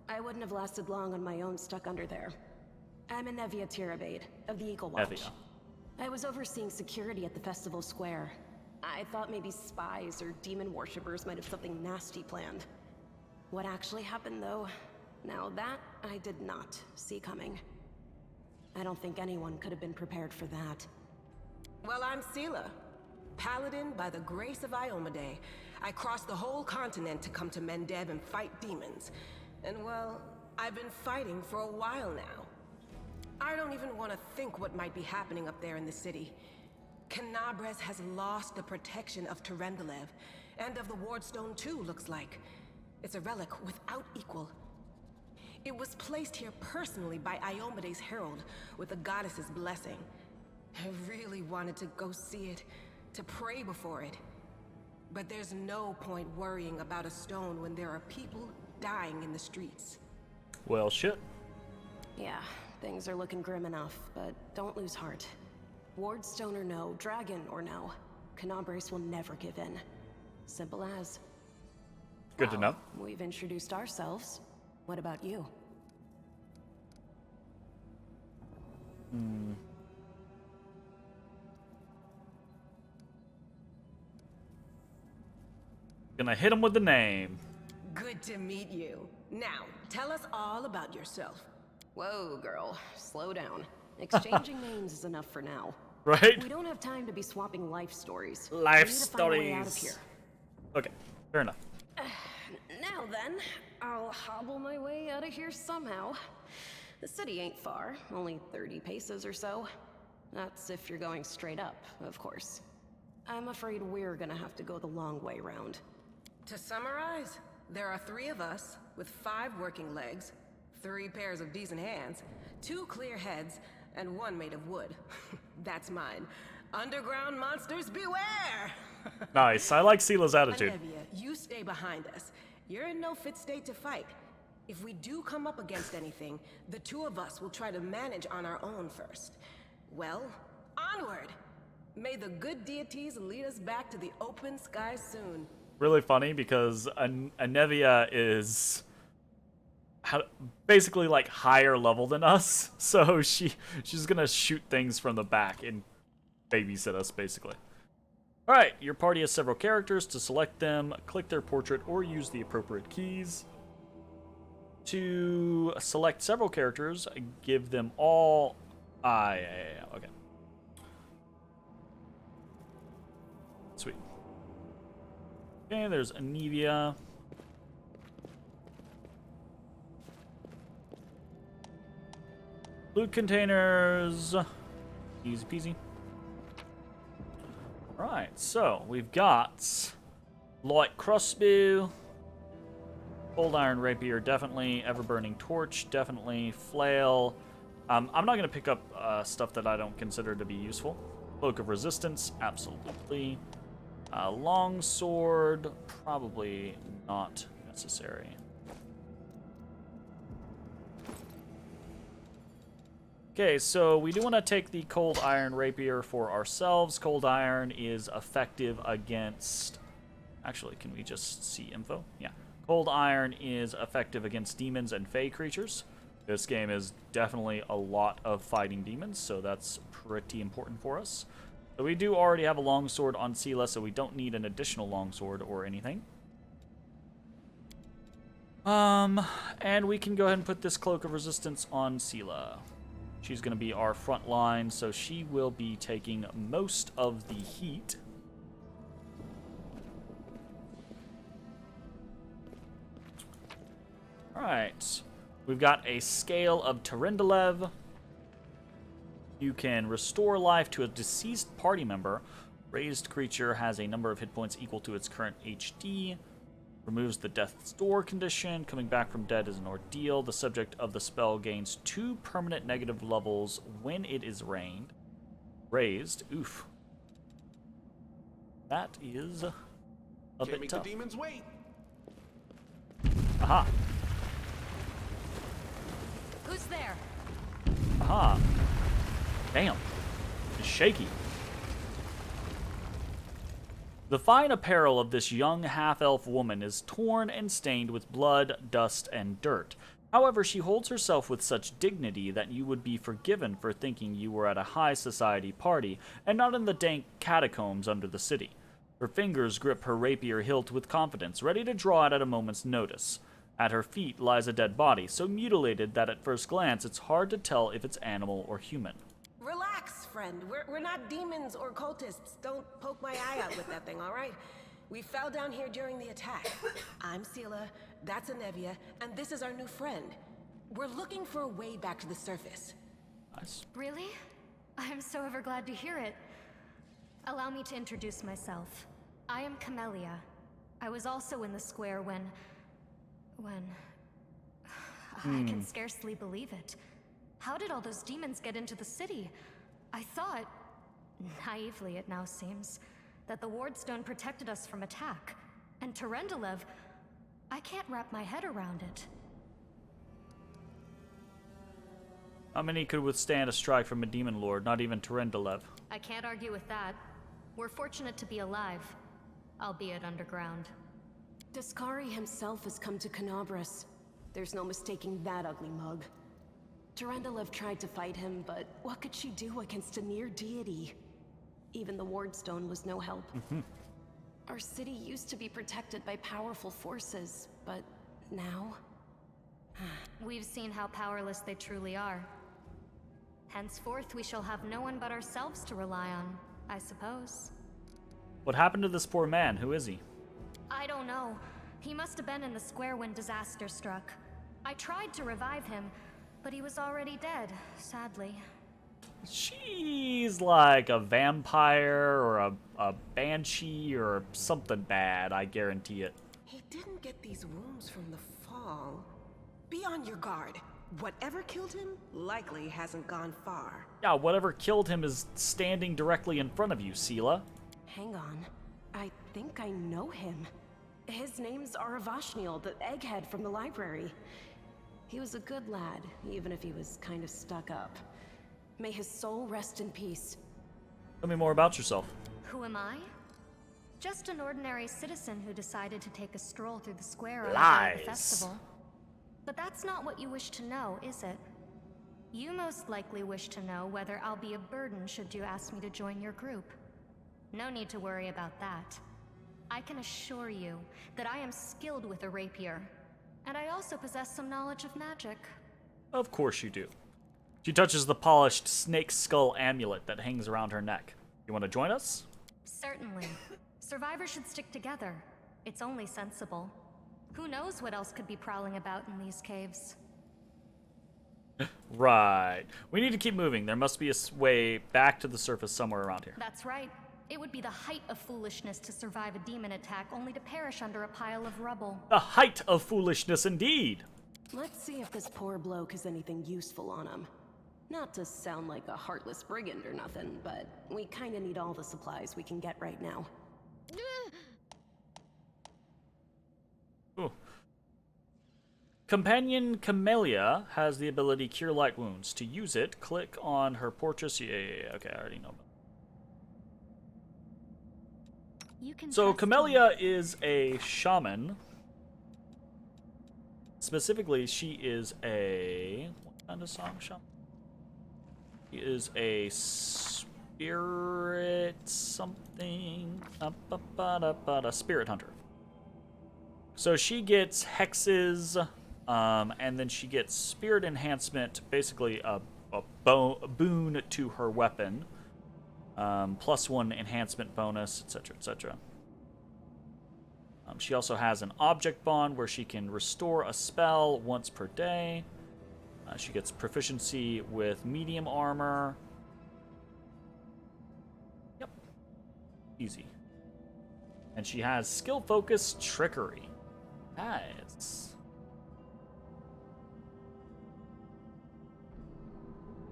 I wouldn't have lasted long on my own stuck under there. I'm Anevia Tirabade, of the Eagle Watch. Evia. I was overseeing security at the festival square. I thought maybe spies or demon worshippers might have something nasty planned. What actually happened, though? Now that I did not see coming. I don't think anyone could have been prepared for that. Well, I'm Sela, paladin by the grace of Iomedae. I crossed the whole continent to come to Mendev and fight demons. And well, I've been fighting for a while now. I don't even want to think what might be happening up there in the city. Canabras has lost the protection of Terendelev, And of the Ward Stone too, looks like. It's a relic without equal. It was placed here personally by Iomede's herald, with the goddess's blessing. I really wanted to go see it, to pray before it. But there's no point worrying about a stone when there are people dying in the streets. Well, shit. Yeah, things are looking grim enough, but don't lose heart. Wardstone or no, dragon or no, Canabras will never give in. Simple as. Good to know. We've introduced ourselves. What about you? Gonna hit him with the name. Good to meet you. Now, tell us all about yourself. Whoa, girl. Slow down. Exchanging names is enough for now. Right? We don't have time to be swapping life stories. Life We need to find a way out of stories. here. Okay, fair enough. Now then, I'll hobble my way out of here somehow. The city ain't far, only 30 paces or so. That's if you're going straight up, of course. I'm afraid we're gonna have to go the long way round. To summarize, there are 3 of us, with 5 working legs, 3 pairs of decent hands, 2 clear heads, and 1 made of wood. That's mine. Underground monsters beware! Nice. I like Sela's attitude. Anevia, you stay behind us. You're in no fit state to fight. If we do come up against anything, the 2 of us will try to manage on our own first. Well, onward! May the good deities lead us back to the open sky soon. Really funny because Anevia is basically like higher level than us, so she's gonna shoot things from the back and babysit us basically. All right, your party has several characters. To select them, click their portrait or use the appropriate keys. To select several characters, give them all. Yeah, okay. Sweet. Okay, there's Anevia. Loot containers. Easy peasy. Alright, so we've got light crossbow, cold iron rapier, definitely, ever burning torch, definitely, flail. I'm not going to pick up stuff that I don't consider to be useful. Cloak of resistance, absolutely. Long sword, probably not necessary. Okay, so we do want to take the cold iron rapier for ourselves. Cold iron is effective against... Actually, can we just see info? Yeah. Cold iron is effective against demons and fey creatures. This game is definitely a lot of fighting demons, so that's pretty important for us. So we do already have a longsword on Sela, so we don't need an additional longsword or anything. And we can go ahead and put this cloak of resistance on Sela. She's going to be our front line, so she will be taking most of the heat. Alright. We've got a Scale of Terendelev. You can restore life to a deceased party member. Raised creature has a number of hit points equal to its current HD. Removes the death's door condition. Coming back from dead is an ordeal. The subject of the spell gains 2 permanent negative levels when it is raised. Oof. That is a bit make tough. The demons wait. Aha. Who's there? Aha. Damn. It's shaky. The fine apparel of this young half-elf woman is torn and stained with blood, dust, and dirt. However, she holds herself with such dignity that you would be forgiven for thinking you were at a high society party and not in the dank catacombs under the city. Her fingers grip her rapier hilt with confidence, ready to draw it at a moment's notice. At her feet lies a dead body, so mutilated that at first glance it's hard to tell if it's animal or human. Relax, friend. We're not demons or cultists. Don't poke my eye out with that thing, all right? We fell down here during the attack. I'm Sela, that's Anevia, and this is our new friend. We're looking for a way back to the surface. Nice. Really? I'm so ever glad to hear it. Allow me to introduce myself. I am Camellia, I was also in the square when... I can scarcely believe it. How did all those demons get into the city? I thought, naively it now seems, that the Wardstone protected us from attack. And Terendelev, I can't wrap my head around it. How many could withstand a strike from a demon lord? Not even Terendelev. I can't argue with that. We're fortunate to be alive, albeit underground. Daskari himself has come to Canobras. There's no mistaking that ugly mug. Terendelev tried to fight him, but what could she do against a near deity? Even the Wardstone was no help. Our city used to be protected by powerful forces, but now... We've seen how powerless they truly are. Henceforth, we shall have no one but ourselves to rely on, I suppose. What happened to this poor man? Who is he? I don't know. He must have been in the square when disaster struck. I tried to revive him, but he was already dead, sadly. She's like a vampire or a banshee or something bad, I guarantee it. He didn't get these wounds from the fall. Be on your guard. Whatever killed him likely hasn't gone far. Yeah, whatever killed him is standing directly in front of you, Sela. Hang on. I think I know him. His name's Aravashniel, the egghead from the library. He was a good lad, even if he was kind of stuck up. May his soul rest in peace. Tell me more about yourself. Who am I? Just an ordinary citizen who decided to take a stroll through the square on the day of the festival. But that's not what you wish to know, is it? You most likely wish to know whether I'll be a burden should you ask me to join your group. No need to worry about that. I can assure you that I am skilled with a rapier, and I also possess some knowledge of magic. Of course you do. She touches the polished snake skull amulet that hangs around her neck. You want to join us? Certainly. Survivors should stick together. It's only sensible. Who knows what else could be prowling about in these caves? Right. We need to keep moving. There must be a way back to the surface somewhere around here. That's right. It would be the height of foolishness to survive a demon attack only to perish under a pile of rubble. The height of foolishness indeed. Let's see if this poor bloke has anything useful on him. Not to sound like a heartless brigand or nothing, but we kinda need all the supplies we can get right now. Ooh. Companion Camellia has the ability Cure Light Wounds. To use it, click on her portrait. Yeah. Okay, I already know. So Camellia is a shaman. Specifically, she is a... what kind of song shaman? She is a spirit something. A spirit hunter. So she gets hexes, and then she gets spirit enhancement, basically a boon to her weapon, +1 enhancement bonus, etc., etc. She also has an object bond where she can restore a spell once per day. She gets proficiency with medium armor. Yep. Easy. And she has skill focus trickery. Nice.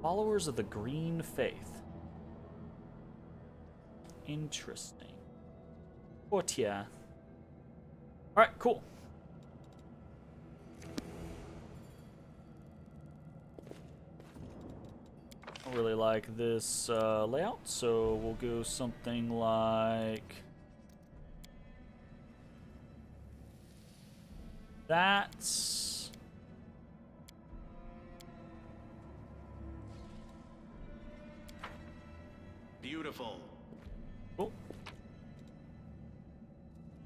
Followers of the Green Faith. Interesting. WotR. Alright, cool. I really like this layout, so we'll go something like that. Beautiful. Cool.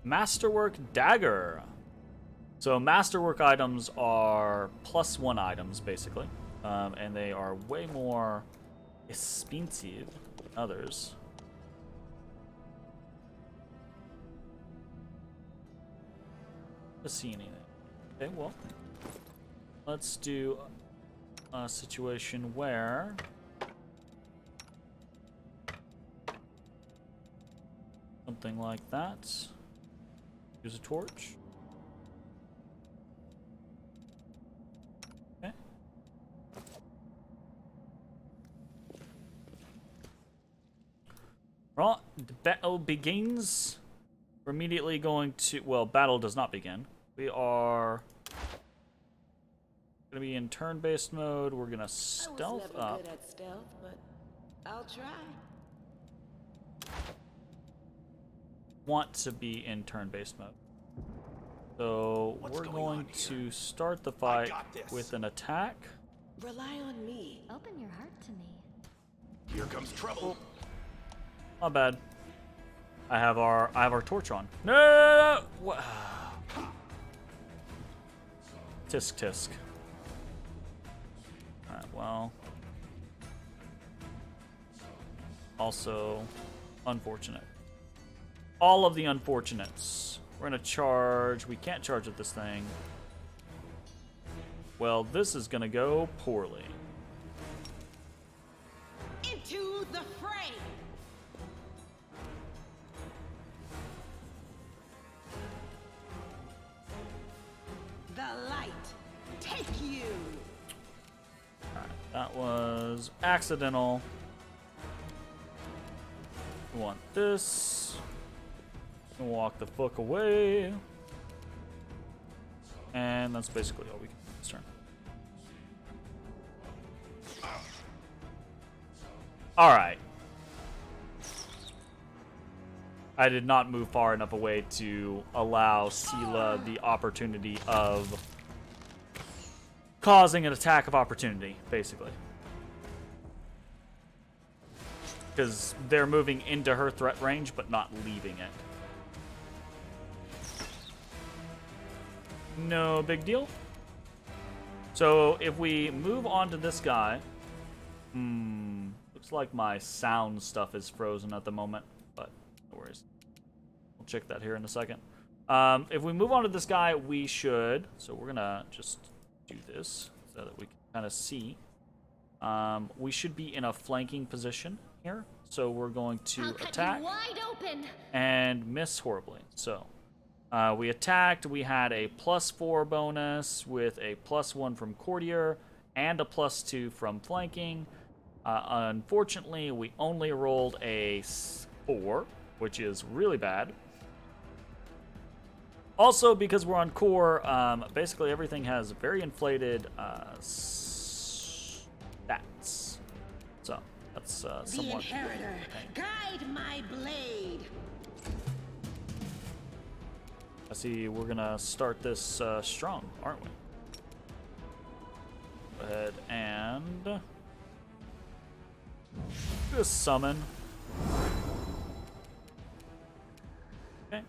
Masterwork Dagger. So masterwork items are +1 items, basically. And they are way more expensive than others. Let's see anything. Okay, well, let's do a situation where something like that. Use a torch. Okay. Right, the battle begins. We're immediately going to, well, battle does not begin. We are gonna be in turn-based mode. We're gonna stealth I was never up. good at stealth, but I'll try. Want to be in turn-based mode. So What's we're going going on to start the fight got this. with an attack. Rely on me. Open your heart to me. Here comes trouble. Not bad. I have our torch on. No! What? Tisk tisk. Alright, well. Also, unfortunate. All of the unfortunates. We're gonna charge. We can't charge at this thing. Well, this is gonna go poorly. Into the fray! The light, take you! Alright, that was accidental. We want this. We'll walk the fuck away. And that's basically all we can do this turn. Alright. I did not move far enough away to allow Sela the opportunity of causing an attack of opportunity, basically. Because they're moving into her threat range, but not leaving it. No big deal. So if we move on to this guy, looks like my sound stuff is frozen at the moment, but no worries. We'll check that here in a second. If we move on to this guy, we should. So we're gonna just do this so that we can kind of see. We should be in a flanking position here, so we're going to attack Wide open. and miss horribly. So we attacked. We had a +4 bonus with a +1 from courtier and a +2 from flanking. Unfortunately, we only rolled a 4, which is really bad. Also, because we're on core, basically everything has very inflated stats. So that's somewhat. The Inheritor, guide my blade. I see we're gonna start this strong, aren't we? Go ahead and just summon. Okay.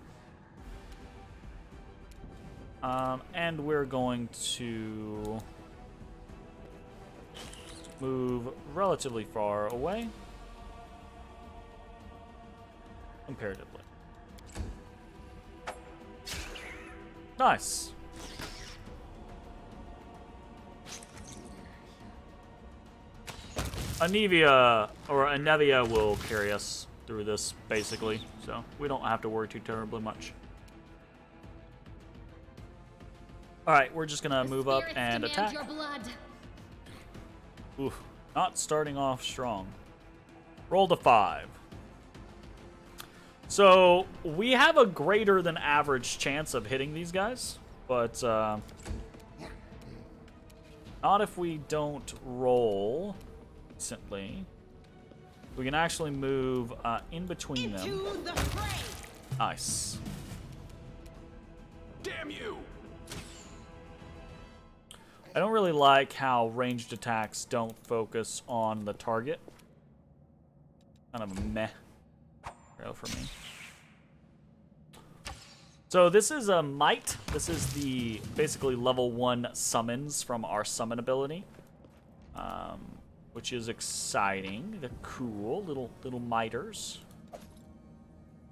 And we're going to move relatively far away, comparatively. Nice. Anevia will carry us through this, basically, so we don't have to worry too terribly much. Alright, we're just gonna move up and attack. Your blood. Oof, not starting off strong. Roll to 5. So, we have a greater than average chance of hitting these guys, but not if we don't roll decently. We can actually move in between them. Into the fray! Nice. Damn you! I don't really like how ranged attacks don't focus on the target. Kind of a meh for me. So this is a might. This is the basically level 1 summons from our summon ability, which is exciting. They're cool little miters,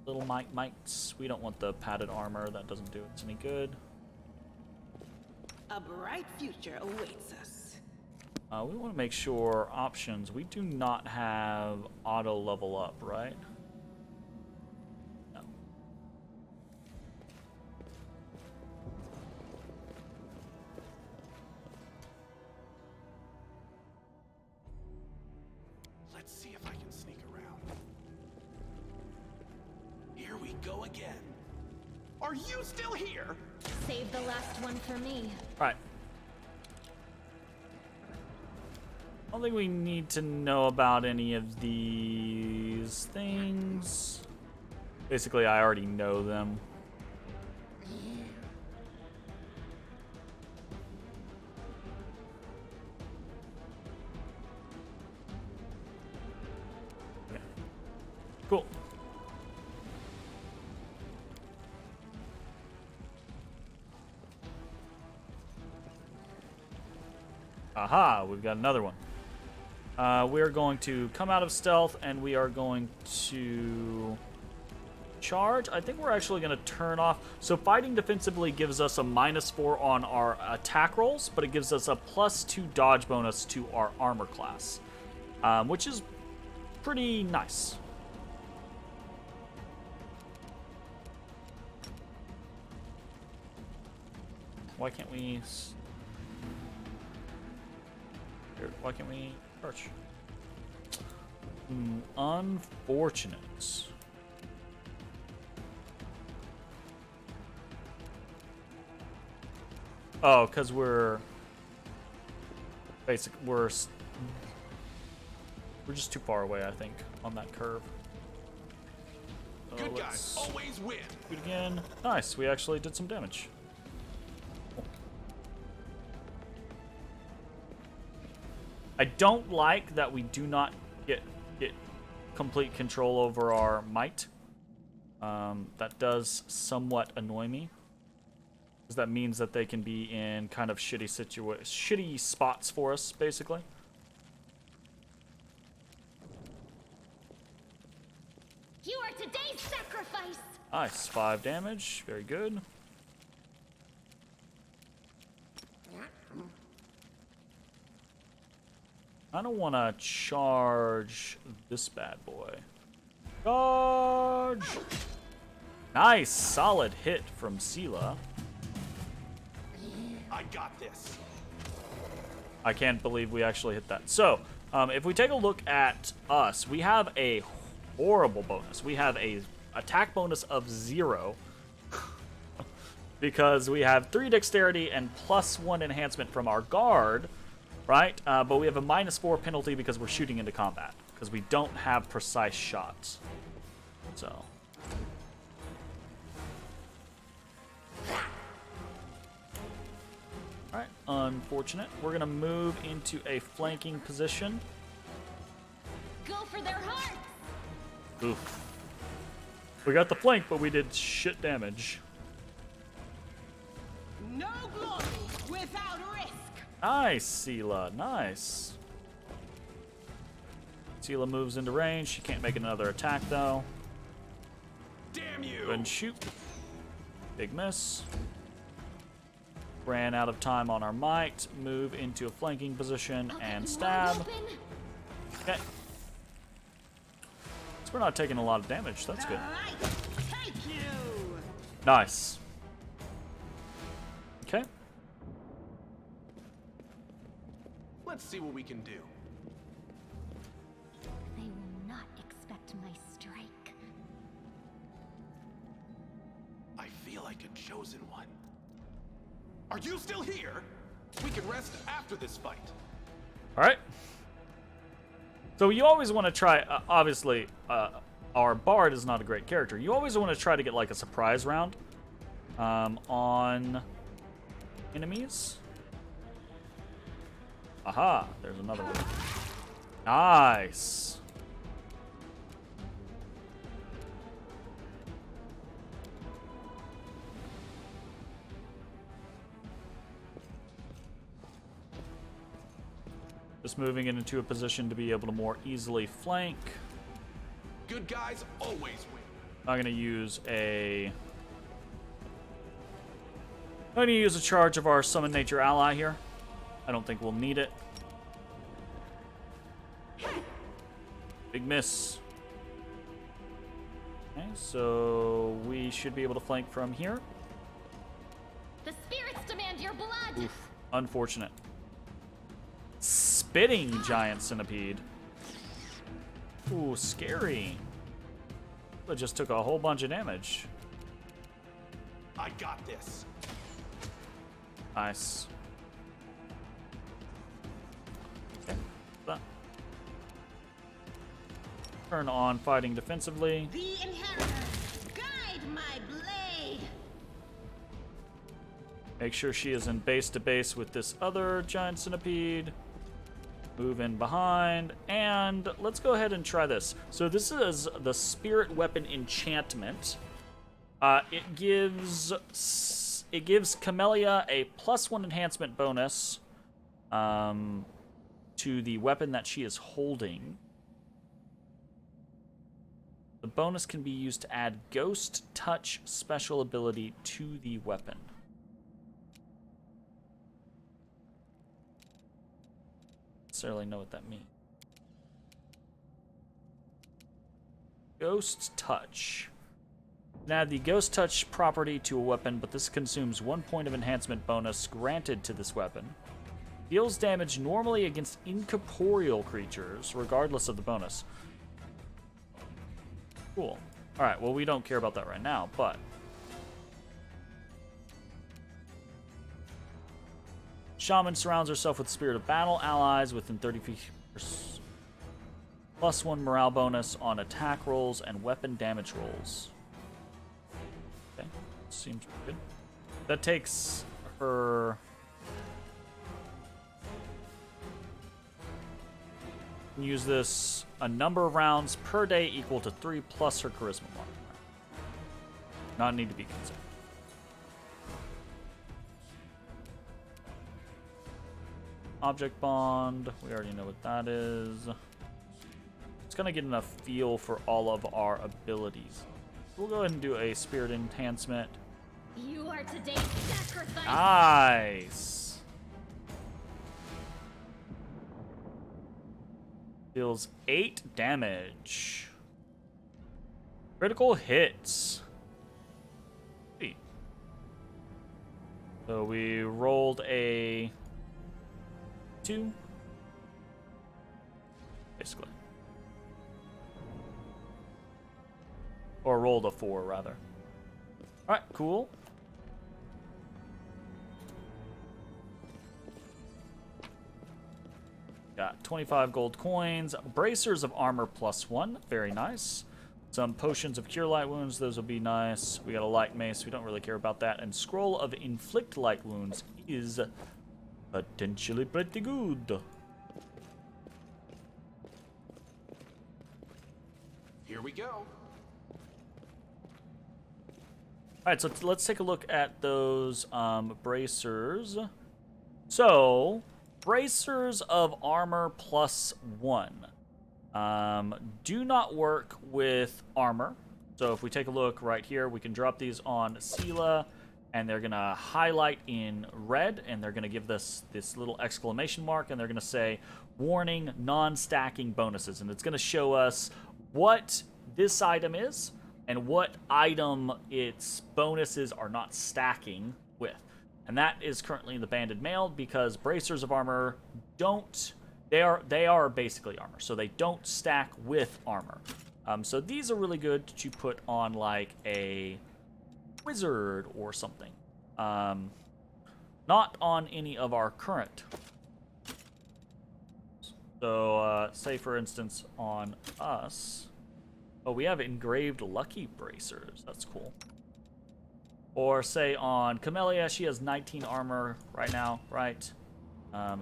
little mites. We don't want the padded armor. That doesn't do us any good. A bright future awaits us. We want to make sure options. We do not have auto level up, right? No. go again. Are you still here? Save the last one for me. Right. I don't think we need to know about any of these things. Basically, I already know them. Okay. Cool. Aha, we've got another one. We're going to come out of stealth and we are going to charge. I think we're actually going to turn off. So fighting defensively gives us a -4 on our attack rolls, but it gives us a +2 dodge bonus to our armor class, which is pretty nice. Why can't we... Why can't we charge? Unfortunate. Oh, because we're we're just too far away, I think, on that curve. Good guys always win. Do it again. Nice. We actually did some damage. I don't like that we do not get complete control over our might. That does somewhat annoy me, because that means that they can be in kind of shitty spots for us, basically. You are today's sacrifice. Nice, 5 damage. Very good. I don't want to charge this bad boy. Charge! Nice, solid hit from Sela. I got this. I can't believe we actually hit that. So, if we take a look at us, we have a horrible bonus. We have a attack bonus of 0 because we have 3 dexterity and +1 enhancement from our guard. Right? But we have a -4 penalty because we're shooting into combat, because we don't have precise shots. So. Alright, unfortunate. We're going to move into a flanking position. Go for their hearts. Oof. We got the flank, but we did shit damage. No glory without risk. Nice, Sela. Nice. Sela moves into range. She can't make another attack, though. Damn you! Go ahead and shoot. Big miss. Ran out of time on our might. Move into a flanking position and stab. Okay. So we're not taking a lot of damage. That's good. Take you. Nice. Okay. Let's see what we can do. They will not expect my strike. I feel like a chosen one. Are you still here? We can rest after this fight. All right. So you always want to try, obviously, our Bard is not a great character. You always want to try to get like a surprise round on enemies. Aha, there's another one. Nice. Just moving it into a position to be able to more easily flank. Good guys always win. I'm gonna use a charge of our Summon Nature ally here. I don't think we'll need it. Big miss. Okay, so we should be able to flank from here. The spirits demand your blood. Oof, unfortunate. Spitting giant centipede. Ooh, scary. It just took a whole bunch of damage. I got this. Nice. Okay. That. Turn on fighting defensively. The Inheritor, guide my blade. Make sure she is in base to base with this other giant centipede. Move in behind, and let's go ahead and try this. So this is the Spirit Weapon Enchantment. It gives Camellia a +1 enhancement bonus to the weapon that she is holding. The bonus can be used to add Ghost Touch special ability to the weapon. Necessarily know what that means. Ghost Touch. Add the Ghost Touch property to a weapon, but this consumes 1 point of enhancement bonus granted to this weapon. Deals damage normally against incorporeal creatures, regardless of the bonus. Cool. Alright, well, we don't care about that right now, but... Shaman surrounds herself with Spirit of Battle allies within 30 feet. +1 morale bonus on attack rolls and weapon damage rolls. Okay, seems good. That takes her... Use this a number of rounds per day equal to 3 plus her charisma modifier. Not need to be considered. Object bond, we already know what that is. It's gonna get enough feel for all of our abilities. We'll go ahead and do a spirit enhancement. You are today's sacrifice. Nice. Deals 8 damage. Critical hits. Sweet. So we rolled a 2. Basically. Or rolled a 4, rather. Alright, cool. Got 25 gold coins. Bracers of armor +1. Very nice. Some potions of cure light wounds. Those will be nice. We got a light mace. We don't really care about that. And scroll of inflict light wounds is potentially pretty good. Here we go. Alright, so let's take a look at those bracers. So, bracers of armor +1 do not work with armor. So if we take a look right here, we can drop these on Sela, and they're going to highlight in red, and they're going to give this little exclamation mark, and they're going to say, warning, non-stacking bonuses. And it's going to show us what this item is, and what item its bonuses are not stacking with. And that is currently the banded mail, because bracers of armor don't... They are basically armor, so they don't stack with armor. So these are really good to put on, like, a wizard or something. Not on any of our current. So, say, for instance, on us... Oh, we have engraved lucky bracers. That's cool. Or say on Camellia, she has 19 armor right now, right?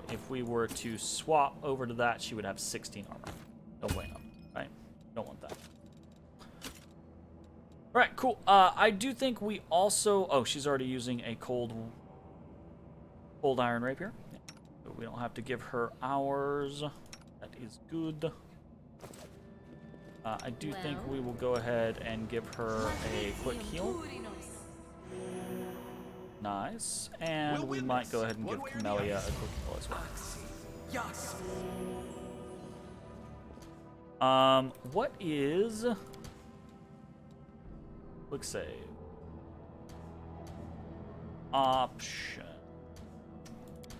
If we were to swap over to that, she would have 16 armor. No bueno, right? Don't want that. All right, cool. I do think we also... Oh, she's already using a cold iron rapier. Yeah. So we don't have to give her ours. That is good. I do think we will go ahead and give her a quick heal. Nice. And we might go ahead and give Camellia a quick heal as well. What is... Quick save.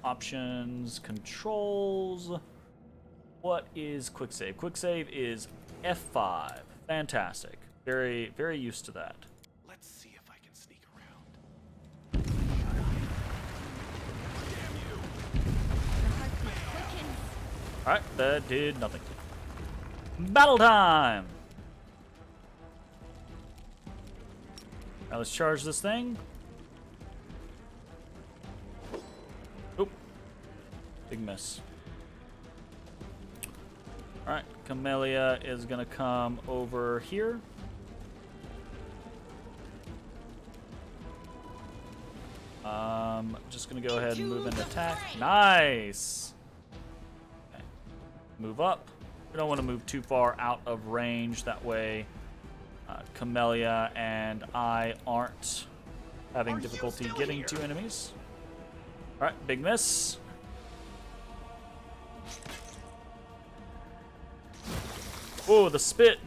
Options, controls. What is quick save? Quick save is F5. Fantastic. Very, very used to that. Let's see if I can sneak around. Alright, that did nothing. Battle time! Now let's charge this thing. Oop. Big miss. Alright, Camellia is gonna come over here. Just gonna go ahead and move and attack. Nice! Okay. Move up. We don't want to move too far out of range. That way, Camellia and I aren't having difficulty getting to enemies. Alright, big miss. Oh, the spit.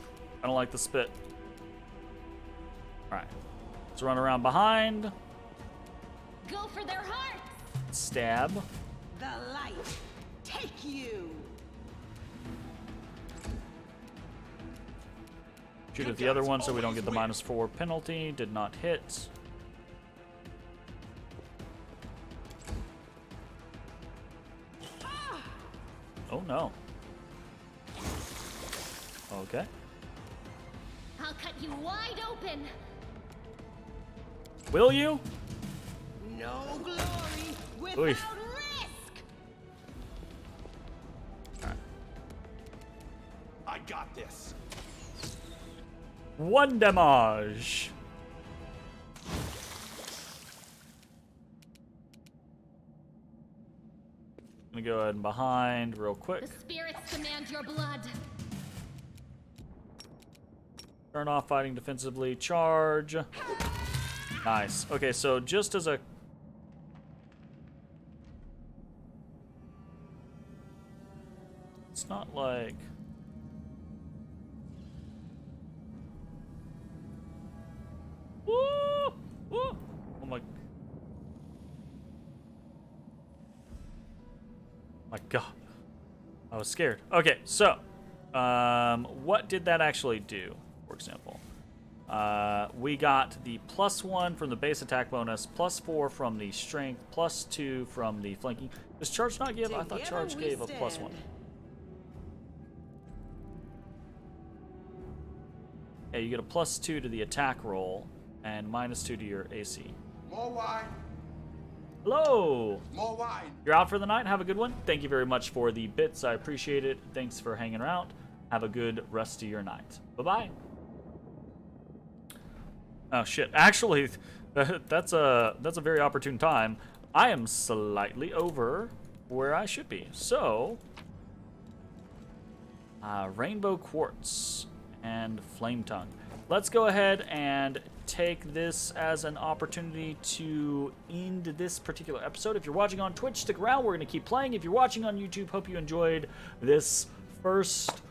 I don't like the spit. Alright. Let's run around behind. Go for their hearts! Stab. The light, take you! Shoot at the other one so we don't get the -4 penalty. Did not hit. Oh no. Okay. I'll cut you wide open! Will you? No glory without Oy. risk! I got this. 1 damage. Gonna go ahead and behind real quick. The spirits demand your blood. Turn off fighting defensively. Charge. Nice. Okay, so just as a... It's not like... Woo! Woo! Oh my... My God. I was scared. Okay, so... what did that actually do, for example? We got the +1 from the base attack bonus, +4 from the strength, +2 from the flanking. Does charge not give? I thought charge gave a +1. Yeah, you get a +2 to the attack roll and -2 to your AC. More wine. Hello! More wine. You're out for the night? Have a good one. Thank you very much for the bits. I appreciate it. Thanks for hanging around. Have a good rest of your night. Bye-bye. Oh shit! Actually, that's a very opportune time. I am slightly over where I should be. So, rainbow quartz and flame tongue. Let's go ahead and take this as an opportunity to end this particular episode. If you're watching on Twitch, stick around. We're gonna keep playing. If you're watching on YouTube, hope you enjoyed this first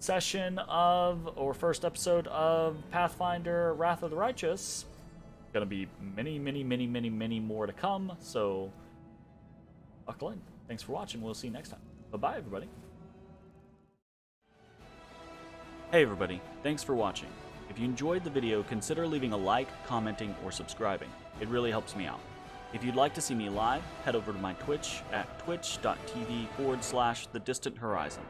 session of, or first episode of Pathfinder Wrath of the Righteous. Gonna be many more to come, so buckle in. Thanks for watching. We'll see you next time. Bye-bye, everybody. Hey everybody, thanks for watching. If you enjoyed the video, consider leaving a like, commenting, or subscribing. It really helps me out. If you'd like to see me live, head over to my Twitch at twitch.tv/thedistanthorizon.